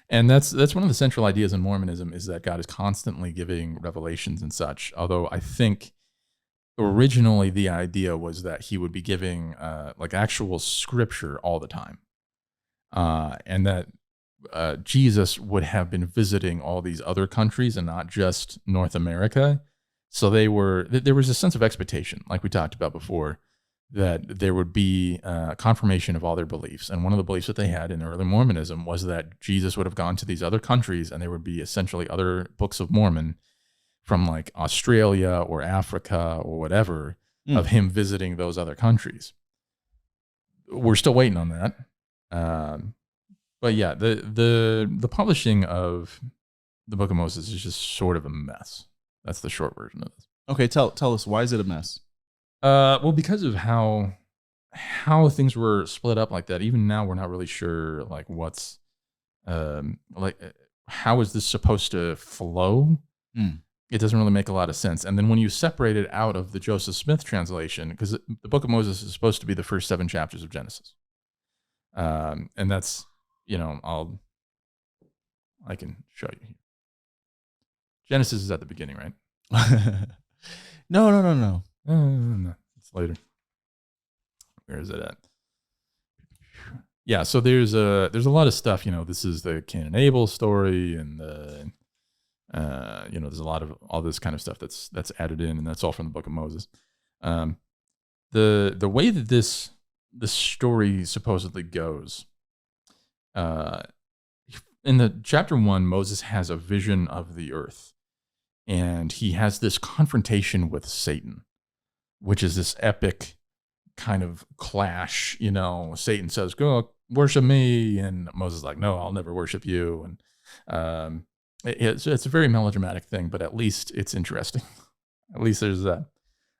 And that's one of the central ideas in Mormonism is that God is constantly giving revelations and such. Although I think originally the idea was that he would be giving like actual scripture all the time. And that Jesus would have been visiting all these other countries and not just North America. So there was a sense of expectation, like we talked about before, that there would be confirmation of all their beliefs. And one of the beliefs that they had in early Mormonism was that Jesus would have gone to these other countries and there would be essentially other books of Mormon from like Australia or Africa or whatever of him visiting those other countries. We're still waiting on that. But yeah, the publishing of the Book of Moses is just sort of a mess. That's the short version of this. Okay, tell us, why is it a mess? Well, because of how things were split up like that. Even now, we're not really sure like what's how is this supposed to flow? It doesn't really make a lot of sense. And then when you separate it out of the Joseph Smith translation, because the Book of Moses is supposed to be the first 7 chapters of Genesis, and that's I can show you here. Genesis is at the beginning, right? No. No, it's later. Where is it at? Yeah, so there's a lot of stuff. This is the Cain and Abel story, and there's a lot of all this kind of stuff that's added in, and that's all from the Book of Moses. The way that this story supposedly goes, in the chapter 1, Moses has a vision of the earth, and he has this confrontation with Satan, which is this epic kind of clash. Satan says, "Go worship me," and Moses is like, "No, I'll never worship you." And it's a very melodramatic thing, but at least it's interesting. At least there's that.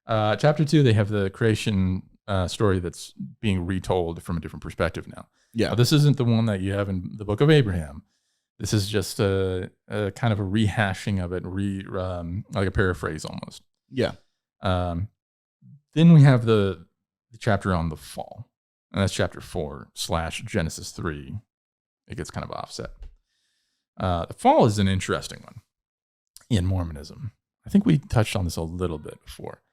Chapter 2, they have the creation story that's being retold from a different perspective now. Yeah, now, this isn't the one that you have in the Book of Abraham. This is just a kind of a rehashing of it, like a paraphrase almost. Yeah. Then we have the chapter on the fall, and that's chapter 4 / Genesis 3. It gets kind of offset. The fall is an interesting one in Mormonism. I think we touched on this a little bit before.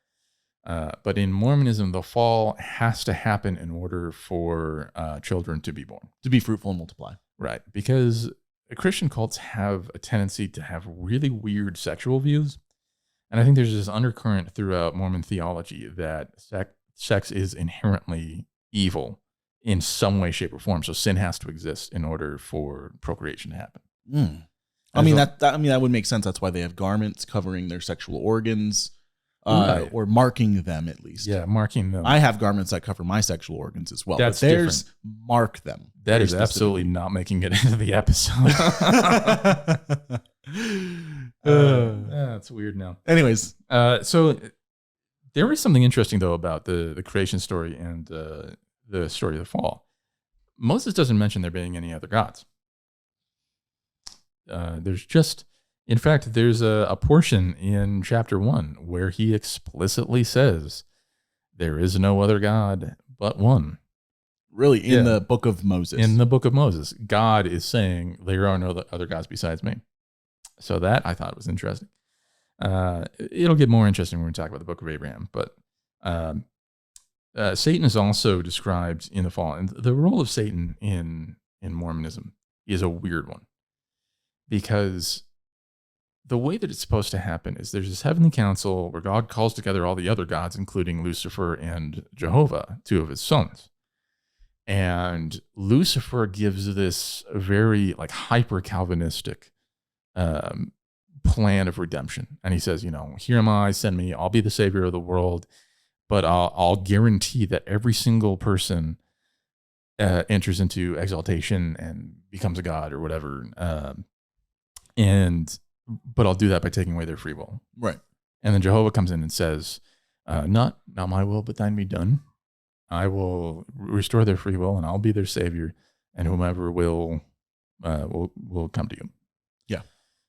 But in Mormonism, the fall has to happen in order for children to be born. To be fruitful and multiply. Right. Because Christian cults have a tendency to have really weird sexual views. And I think there's this undercurrent throughout Mormon theology that sex is inherently evil in some way, shape, or form. So sin has to exist in order for procreation to happen. That would make sense. That's why they have garments covering their sexual organs, right. Or marking them at least. Yeah, marking them. I have garments that cover my sexual organs as well. That's but theirs different. Mark them. That is absolutely not making it into the episode. It's weird now. Anyways, so there is something interesting though about the creation story and the story of the fall. Moses doesn't mention there being any other gods. In fact, there's a portion in chapter 1 where he explicitly says there is no other God but one. Really, in the book of Moses. In the book of Moses, God is saying there are no other gods besides me. So that I thought was interesting. It'll get more interesting when we talk about the book of Abraham. But Satan is also described in the fall. And the role of Satan in Mormonism is a weird one. Because the way that it's supposed to happen is there's this heavenly council where God calls together all the other gods, including Lucifer and Jehovah, two of his sons. And Lucifer gives this very like hyper Calvinistic plan of redemption. And he says, here am I, send me, I'll be the savior of the world, but I'll guarantee that every single person enters into exaltation and becomes a god or whatever. But I'll do that by taking away their free will. Right. And then Jehovah comes in and says, not my will, but thine be done. I will restore their free will and I'll be their savior, and whomever will come to you. Yeah.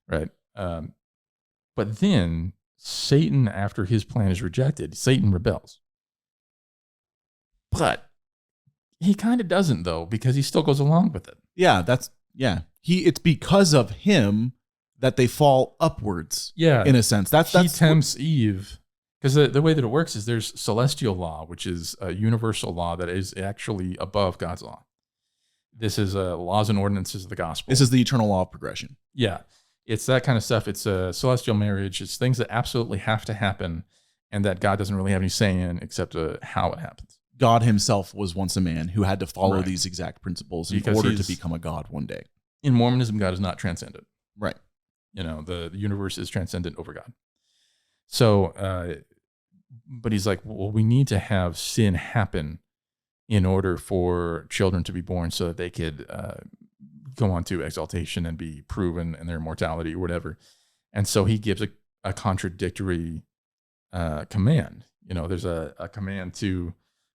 Right. But then Satan, after his plan is rejected, Satan rebels. But he kind of doesn't though, because he still goes along with it. Yeah. It's because of him that they fall upwards. Yeah. In a sense. He tempts Eve. Because the way that it works is there's celestial law, which is a universal law that is actually above God's law. This is laws and ordinances of the gospel. This is the eternal law of progression. Yeah. It's that kind of stuff. It's a celestial marriage. It's things that absolutely have to happen and that God doesn't really have any say in except how it happens. God himself was once a man who had to follow these exact principles in order to become a god one day. In Mormonism, God is not transcendent. Right. The universe is transcendent over God. So, but he's like, well, we need to have sin happen in order for children to be born so that they could go on to exaltation and be proven in their immortality or whatever. And so he gives a contradictory command. There's a command to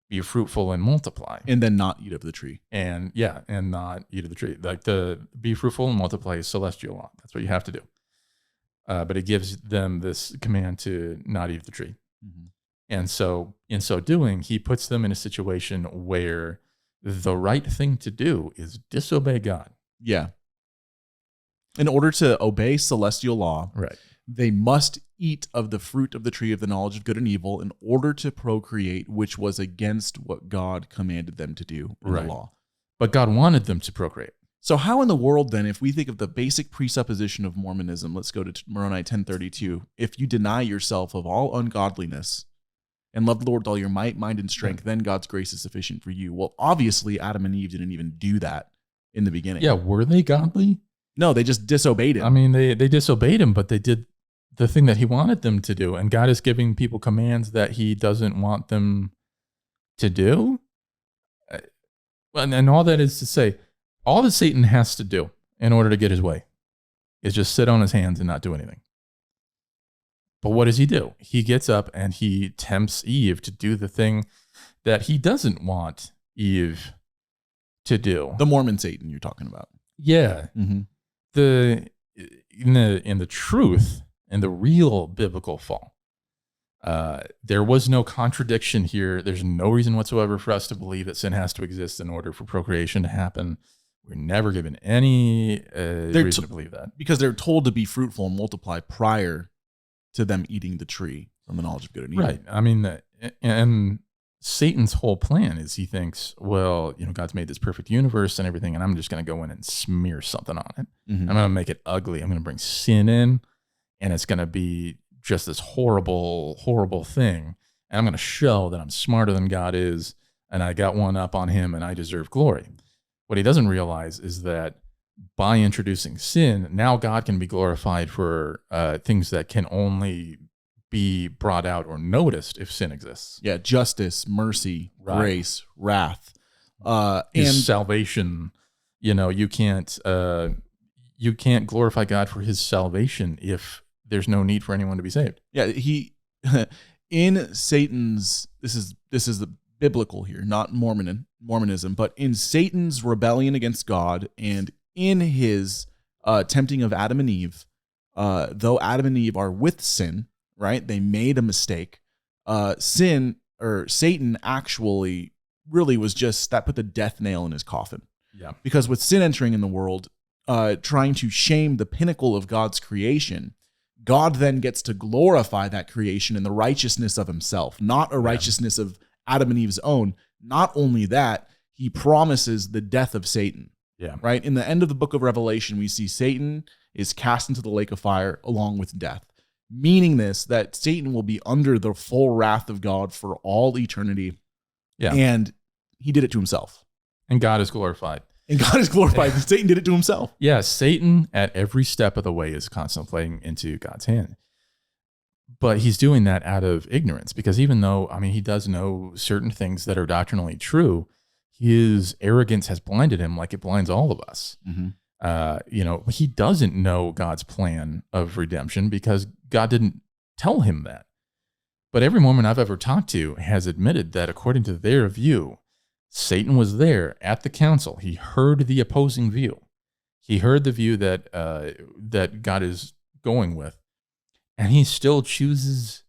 be fruitful and multiply. And then not eat of the tree. And not eat of the tree. Like the be fruitful and multiply is celestial law. That's what you have to do. But it gives them this command to not eat of the tree. Mm-hmm. And so in so doing, he puts them in a situation where the right thing to do is disobey God. Yeah. In order to obey celestial law, right, they must eat of the fruit of the tree of the knowledge of good and evil in order to procreate, which was against what God commanded them to do in the law. But God wanted them to procreate. So how in the world then, if we think of the basic presupposition of Mormonism, let's go to Moroni 10:32, if you deny yourself of all ungodliness and love the Lord with all your might, mind, and strength, then God's grace is sufficient for you. Well, obviously, Adam and Eve didn't even do that in the beginning. Yeah, were they godly? No, they just disobeyed him. I mean, they disobeyed him, but they did the thing that he wanted them to do. And God is giving people commands that he doesn't want them to do. And all that is to say, all that Satan has to do in order to get his way is just sit on his hands and not do anything. But what does he do? He gets up and he tempts Eve to do the thing that he doesn't want Eve to do. The Mormon Satan you're talking about. Yeah. Mm-hmm. In the truth and the real biblical fall, there was no contradiction here. There's no reason whatsoever for us to believe that sin has to exist in order for procreation to happen. We're never given any reason to believe that. Because they're told to be fruitful and multiply prior to them eating the tree from the knowledge of good and evil. Right. I mean, and Satan's whole plan is he thinks, well, God's made this perfect universe and everything, and I'm just going to go in and smear something on it. Mm-hmm. I'm going to make it ugly. I'm going to bring sin in, and it's going to be just this horrible, horrible thing. And I'm going to show that I'm smarter than God is, and I got one up on him, and I deserve glory. What he doesn't realize is that by introducing sin, now God can be glorified for things that can only be brought out or noticed if sin exists. Yeah, justice, mercy, grace, wrath, and salvation. You can't glorify God for his salvation if there's no need for anyone to be saved. Yeah, he in Satan's this is the biblical here, not Mormonism, but in Satan's rebellion against God and in his tempting of Adam and Eve, though Adam and Eve are with sin, right? They made a mistake. Satan actually really was just that put the death nail in his coffin. Yeah. Because with sin entering in the world, trying to shame the pinnacle of God's creation, God then gets to glorify that creation in the righteousness of himself, not a righteousness of Adam and Eve's own. Not only that, he promises the death of Satan. Yeah. Right? In the end of the book of Revelation, we see Satan is cast into the lake of fire along with death, meaning that Satan will be under the full wrath of God for all eternity. Yeah. And he did it to himself. And God is glorified. And God is glorified. Satan did it to himself. Yeah, Satan at every step of the way is constantly playing into God's hand. But he's doing that out of ignorance, because even though, he does know certain things that are doctrinally true, his arrogance has blinded him like it blinds all of us. Mm-hmm. He doesn't know God's plan of redemption because God didn't tell him that. But every Mormon I've ever talked to has admitted that according to their view, Satan was there at the council. He heard the opposing view. He heard the view that God is going with, and he still chooses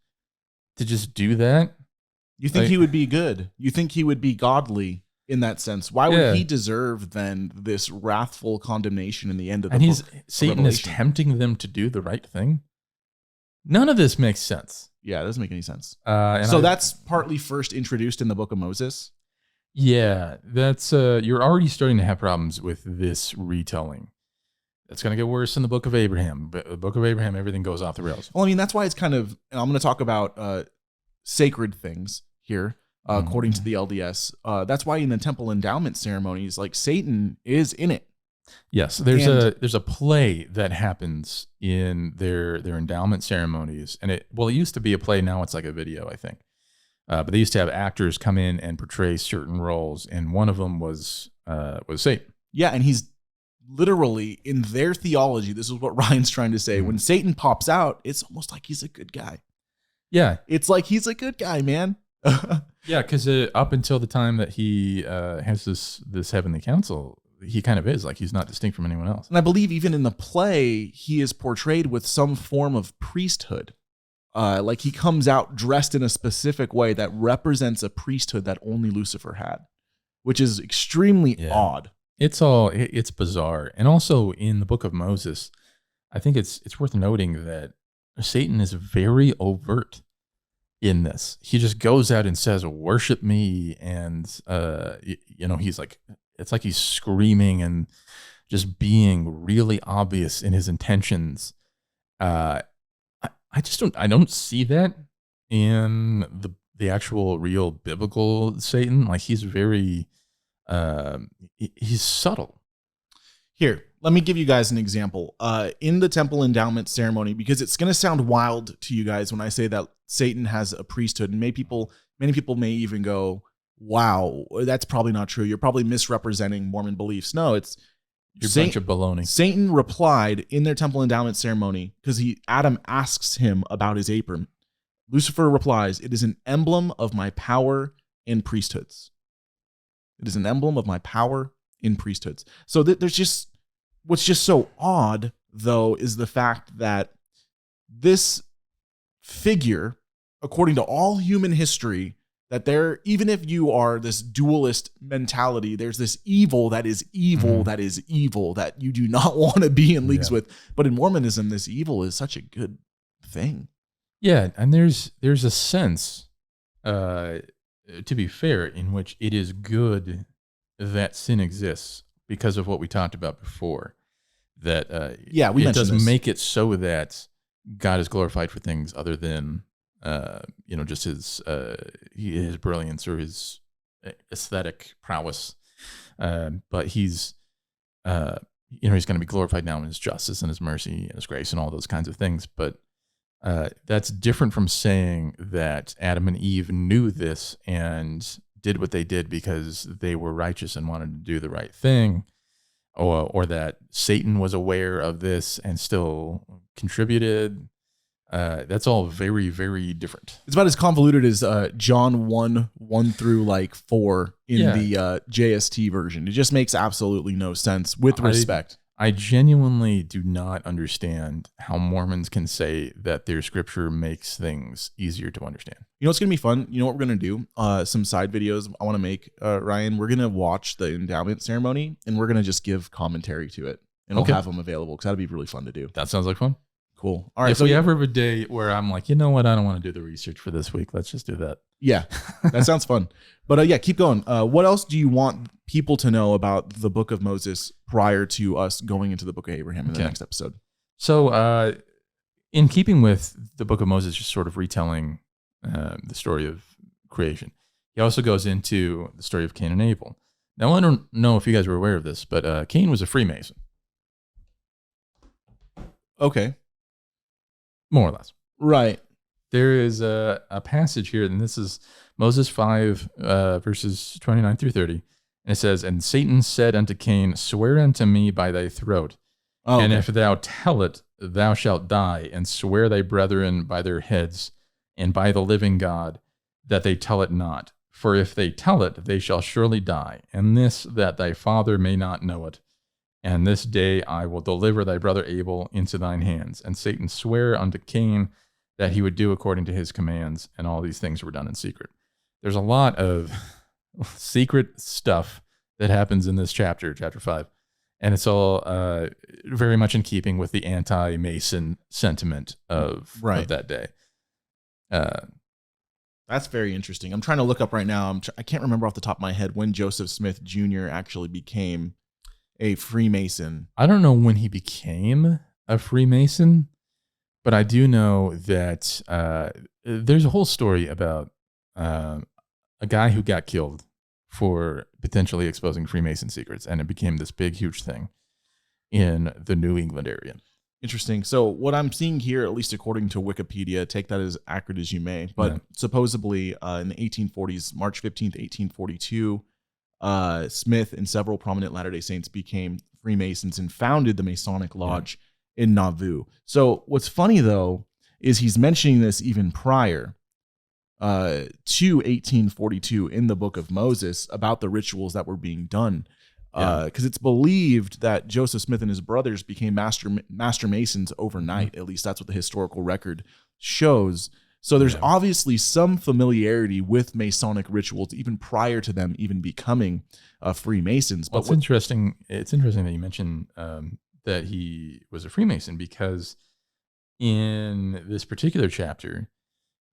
to just do that. You think he would be good? You think he would be godly in that sense? Why would he deserve then this wrathful condemnation in the end of the book? Satan is tempting them to do the right thing. None of this makes sense. Yeah, it doesn't make any sense. So that's partly first introduced in the book of Moses. Yeah, that's you're already starting to have problems with this retelling. It's going to get worse in the book of Abraham. But the book of Abraham, everything goes off the rails. Well, that's why it's kind of, and I'm going to talk about sacred things here, according to the LDS. That's why in the temple endowment ceremonies, like Satan is in it. Yes, there's a play that happens in their endowment ceremonies, and it used to be a play. Now it's like a video, I think. But they used to have actors come in and portray certain roles, and one of them was Satan. Yeah, and he's literally in their theology. This is what Ryan's trying to say. When Satan pops out, it's almost like he's a good guy. Yeah, it's like he's a good guy, man. Yeah, because up until the time that he has this heavenly council, he kind of is like he's not distinct from anyone else. And I believe even in the play, he is portrayed with some form of priesthood. Like he comes out dressed in a specific way that represents a priesthood that only Lucifer had, which is extremely odd. It's bizarre. And also in the book of Moses, I think it's worth noting that Satan is very overt in this. He just goes out and says, "Worship me," and he's like, it's like he's screaming and just being really obvious in his intentions. I don't see that in the actual real biblical Satan. Like he's very he's subtle. Here, let me give you guys an example. In the temple endowment ceremony, because it's going to sound wild to you guys when I say that Satan has a priesthood, and many people may even go, "Wow, that's probably not true. You're probably misrepresenting Mormon beliefs." No, it's a bunch of baloney. Satan replied in their temple endowment ceremony because Adam asks him about his apron. Lucifer replies, "It is an emblem of my power in priesthoods." It is an emblem of my power in priesthoods. So what's just so odd, though, is the fact that this figure, according to all human history, that even if you are this dualist mentality, there's this evil that is evil that is evil that you do not want to be in leagues with. But in Mormonism, this evil is such a good thing. Yeah, and there's a sense, to be fair, in which it is good that sin exists because of what we talked about before. That we it does this. Make it so that God is glorified for things other than just his brilliance or his aesthetic prowess. But he's he's going to be glorified now in his justice and his mercy and his grace and all those kinds of things. But that's different from saying that Adam and Eve knew this and did what they did because they were righteous and wanted to do the right thing, or that Satan was aware of this and still contributed. That's all very, very different. It's about as convoluted as John 1 through like 4 in the JST version. It just makes absolutely no sense with respect. I genuinely do not understand how Mormons can say that their scripture makes things easier to understand. You know what's going to be fun? You know what we're going to do? Some side videos I want to make, Ryan. We're going to watch the endowment ceremony, and we're going to just give commentary to it. And we'll have them available because that'd be really fun to do. That sounds like fun. Cool. All right. If we ever have a day where I'm like, you know what? I don't want to do the research for this week. Let's just do that. Yeah, that sounds fun. But yeah, keep going. What else do you want people to know about the Book of Moses prior to us going into the Book of Abraham in the next episode? So in keeping with the Book of Moses, just sort of retelling the story of creation, he also goes into the story of Cain and Abel. Now, I don't know if you guys were aware of this, but Cain was a Freemason. Okay. More or less. Right. There is a passage here, and this is Moses 5, verses 29 through 30. And it says, "And Satan said unto Cain, Swear unto me by thy throat, and if thou tell it, thou shalt die, and swear thy brethren by their heads, and by the living God, that they tell it not. For if they tell it, they shall surely die. And this, that thy father may not know it. And this day I will deliver thy brother Abel into thine hands. And Satan sware unto Cain that he would do according to his commands, and all these things were done in secret." There's a lot of secret stuff that happens in this chapter 5. And it's all very much in keeping with the anti-Mason sentiment of that day. That's very interesting. I'm trying to look up right now. I can't remember off the top of my head when Joseph Smith Jr. actually became a Freemason. I don't know when he became a Freemason, but I do know that there's a whole story about a guy who got killed for potentially exposing Freemason secrets, and it became this big, huge thing in the New England area. Interesting. So what I'm seeing here, at least according to Wikipedia, take that as accurate as you may, but supposedly in the 1840s, March 15th, 1842, Smith and several prominent Latter-day Saints became Freemasons and founded the Masonic Lodge in Nauvoo. So what's funny, though, is he's mentioning this even prior to 1842 in the Book of Moses about the rituals that were being done. Because it's believed that Joseph Smith and his brothers became master masons overnight. At least that's what the historical record shows. So there's obviously some familiarity with Masonic rituals even prior to them even becoming Freemasons. But it's interesting. It's interesting that you mentioned that he was a Freemason, because in this particular chapter,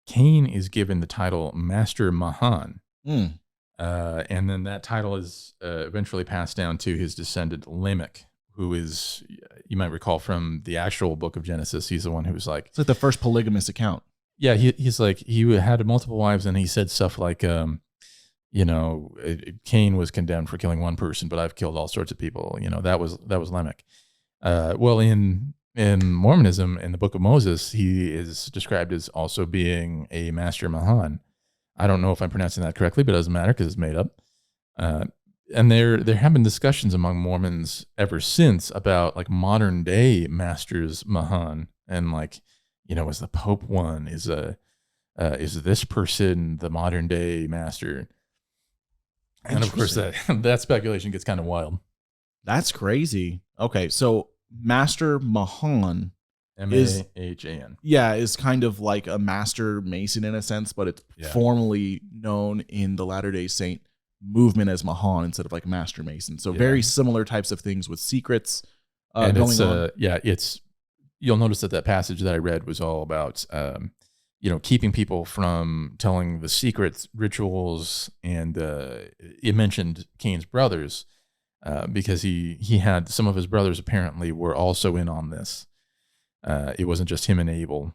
Cain is given the title Master Mahan. And then that title is eventually passed down to his descendant Lamech, who is, you might recall from the actual book of Genesis, he's the one who was like... It's like the first polygamous account. Yeah, he's like, he had multiple wives, and he said stuff like, Cain was condemned for killing one person, but I've killed all sorts of people. That was Lamech. Well, in Mormonism, in the Book of Moses, he is described as also being a Master Mahan. I don't know if I'm pronouncing that correctly, but it doesn't matter because it's made up. And there have been discussions among Mormons ever since about like modern day Masters Mahan, and like, is the Pope one? Is this person the modern day master? And of course that speculation gets kind of wild. That's crazy. Okay, so Master Mahan M-A-H-A-N. Is kind of like a master mason in a sense, but it's formally known in the Latter-day Saint movement as Mahan instead of like master mason. So very similar types of things with secrets going on. You'll notice that passage that I read was all about, keeping people from telling the secret rituals, and it mentioned Cain's brothers because he had some of his brothers apparently were also in on this. It wasn't just him and Abel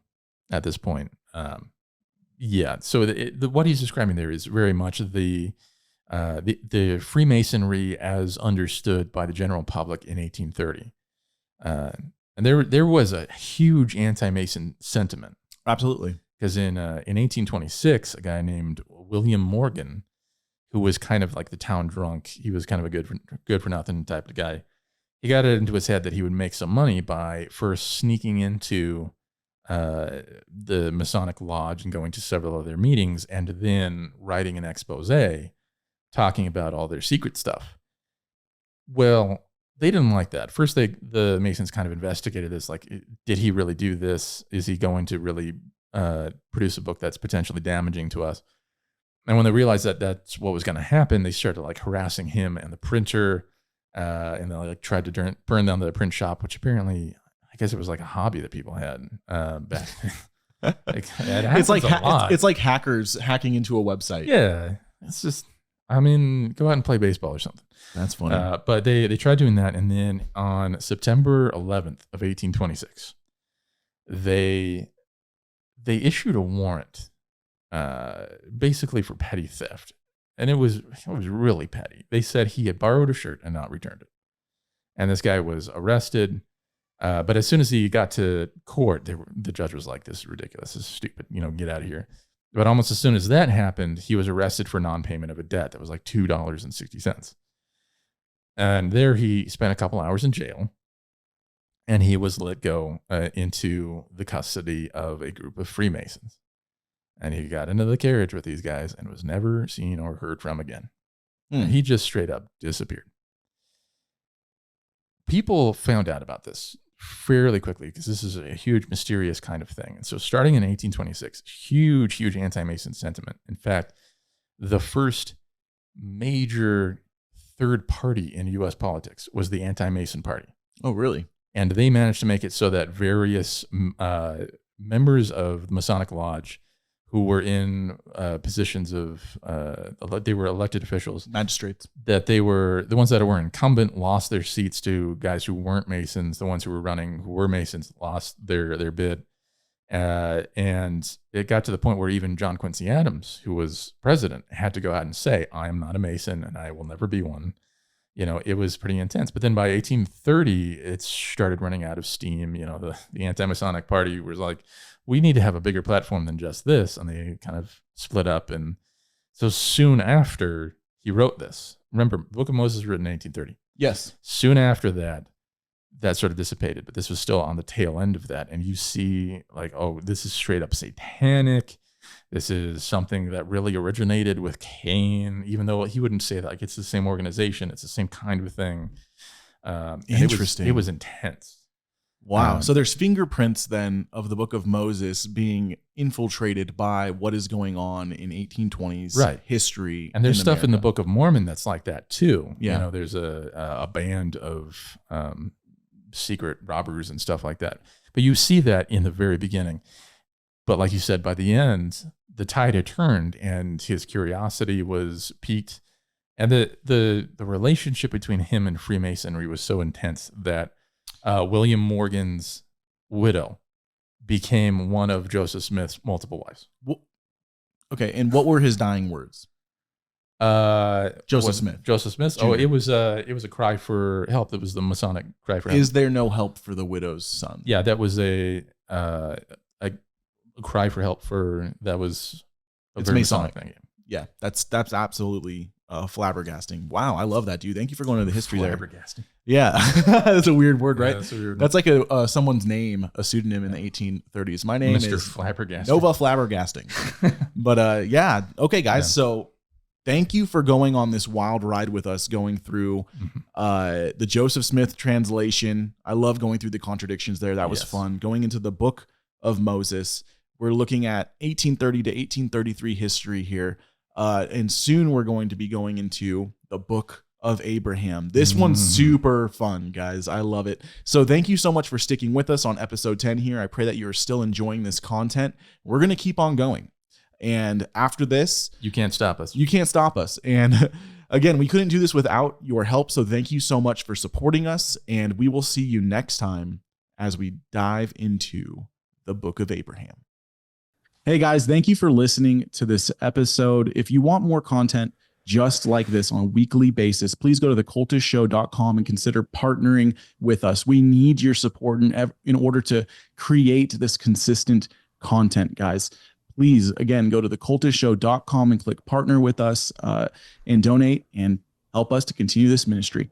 at this point. So what he's describing there is very much the Freemasonry as understood by the general public in 1830. And there was a huge anti-Mason sentiment. Absolutely. Because in 1826, a guy named William Morgan, who was kind of like the town drunk, he was kind of a good for nothing type of guy. He got it into his head that he would make some money by first sneaking into the Masonic Lodge and going to several of their meetings, and then writing an expose talking about all their secret stuff. Well, they didn't like that. First, the Masons kind of investigated this, like, did he really do this? Is he going to really produce a book that's potentially damaging to us? And when they realized that that's what was going to happen, they started like harassing him and the printer, and they like tried to burn down the print shop, which apparently, I guess it was like a hobby that people had back then. It's like hackers hacking into a website. Yeah, it's just, I mean, go out and play baseball or something. That's funny. But they tried doing that, and then on September 11th of 1826, they issued a warrant, basically for petty theft, and it was really petty. They said he had borrowed a shirt and not returned it, and this guy was arrested. But as soon as he got to court, the judge was like, "This is ridiculous. This is stupid. Get out of here." But almost as soon as that happened, he was arrested for non-payment of a debt that was like $2.60. And there he spent a couple hours in jail, and he was let go into the custody of a group of Freemasons. And he got into the carriage with these guys and was never seen or heard from again. He just straight up disappeared. People found out about this fairly quickly because this is a huge, mysterious kind of thing. And so starting in 1826, huge anti-Mason sentiment. In fact, the first major third party in U.S. politics was the anti-Mason party. Oh, really? And they managed to make it so that various members of the Masonic Lodge who were in positions of, they were elected officials. Magistrates. That they were, the ones that were incumbent lost their seats to guys who weren't Masons. The ones who were running, who were Masons, lost their bid. And it got to the point where even John Quincy Adams, who was president, had to go out and say, "I am not a Mason and I will never be one." It was pretty intense. But then by 1830, it started running out of steam. The anti-Masonic party was like, we need to have a bigger platform than just this. And they kind of split up. And so soon after he wrote this, remember, the Book of Moses was written in 1830. Yes. Soon after that sort of dissipated, but this was still on the tail end of that. And you see like, oh, this is straight up satanic. This is something that really originated with Cain, even though he wouldn't say that. Like, it's the same organization. It's the same kind of thing. Interesting. It was intense. Wow. So there's fingerprints then of the Book of Moses being infiltrated by what is going on in 1820s history. And there's in stuff America. in the Book of Mormon that's like that too. Yeah. There's a band of secret robbers and stuff like that. But you see that in the very beginning. But like you said, by the end, the tide had turned and his curiosity was piqued. And the relationship between him and Freemasonry was so intense that William Morgan's widow became one of Joseph Smith's multiple wives. Okay, and what were his dying words? Joseph Smith. Joseph Smith. Jr. Oh, it was a cry for help. It was the Masonic cry for help. Is there no help for the widow's son? Yeah, that was a cry for help that was a It's very Masonic thing. Yeah, that's absolutely flabbergasting. Wow, I love that, dude. Thank you for going into the history there. Flabbergasting. Yeah, that's a weird word, right? Yeah, that's a weird that's like a someone's name, a pseudonym in the 1830s. My name Mr. is Flabbergasting. Nova Flabbergasting. But yeah, okay, guys. Yeah. So thank you for going on this wild ride with us, going through the Joseph Smith translation. I love going through the contradictions there. That was fun. Going into the Book of Moses. We're looking at 1830 to 1833 history here. And soon we're going to be going into the Book of Abraham. This one's super fun, guys. I love it. So thank you so much for sticking with us on episode 10 here. I pray that you're still enjoying this content. We're going to keep on going. And after this, You can't stop us. you can't stop us. And again, we couldn't do this without your help. So thank you so much for supporting us. And we will see you next time as we dive into the Book of Abraham. Hey guys, thank you for listening to this episode. If you want more content just like this on a weekly basis, please go to thecultishtshow.com and consider partnering with us. We need your support in order to create this consistent content, guys. Please, again, go to thecultishtshow.com and click partner with us and donate and help us to continue this ministry.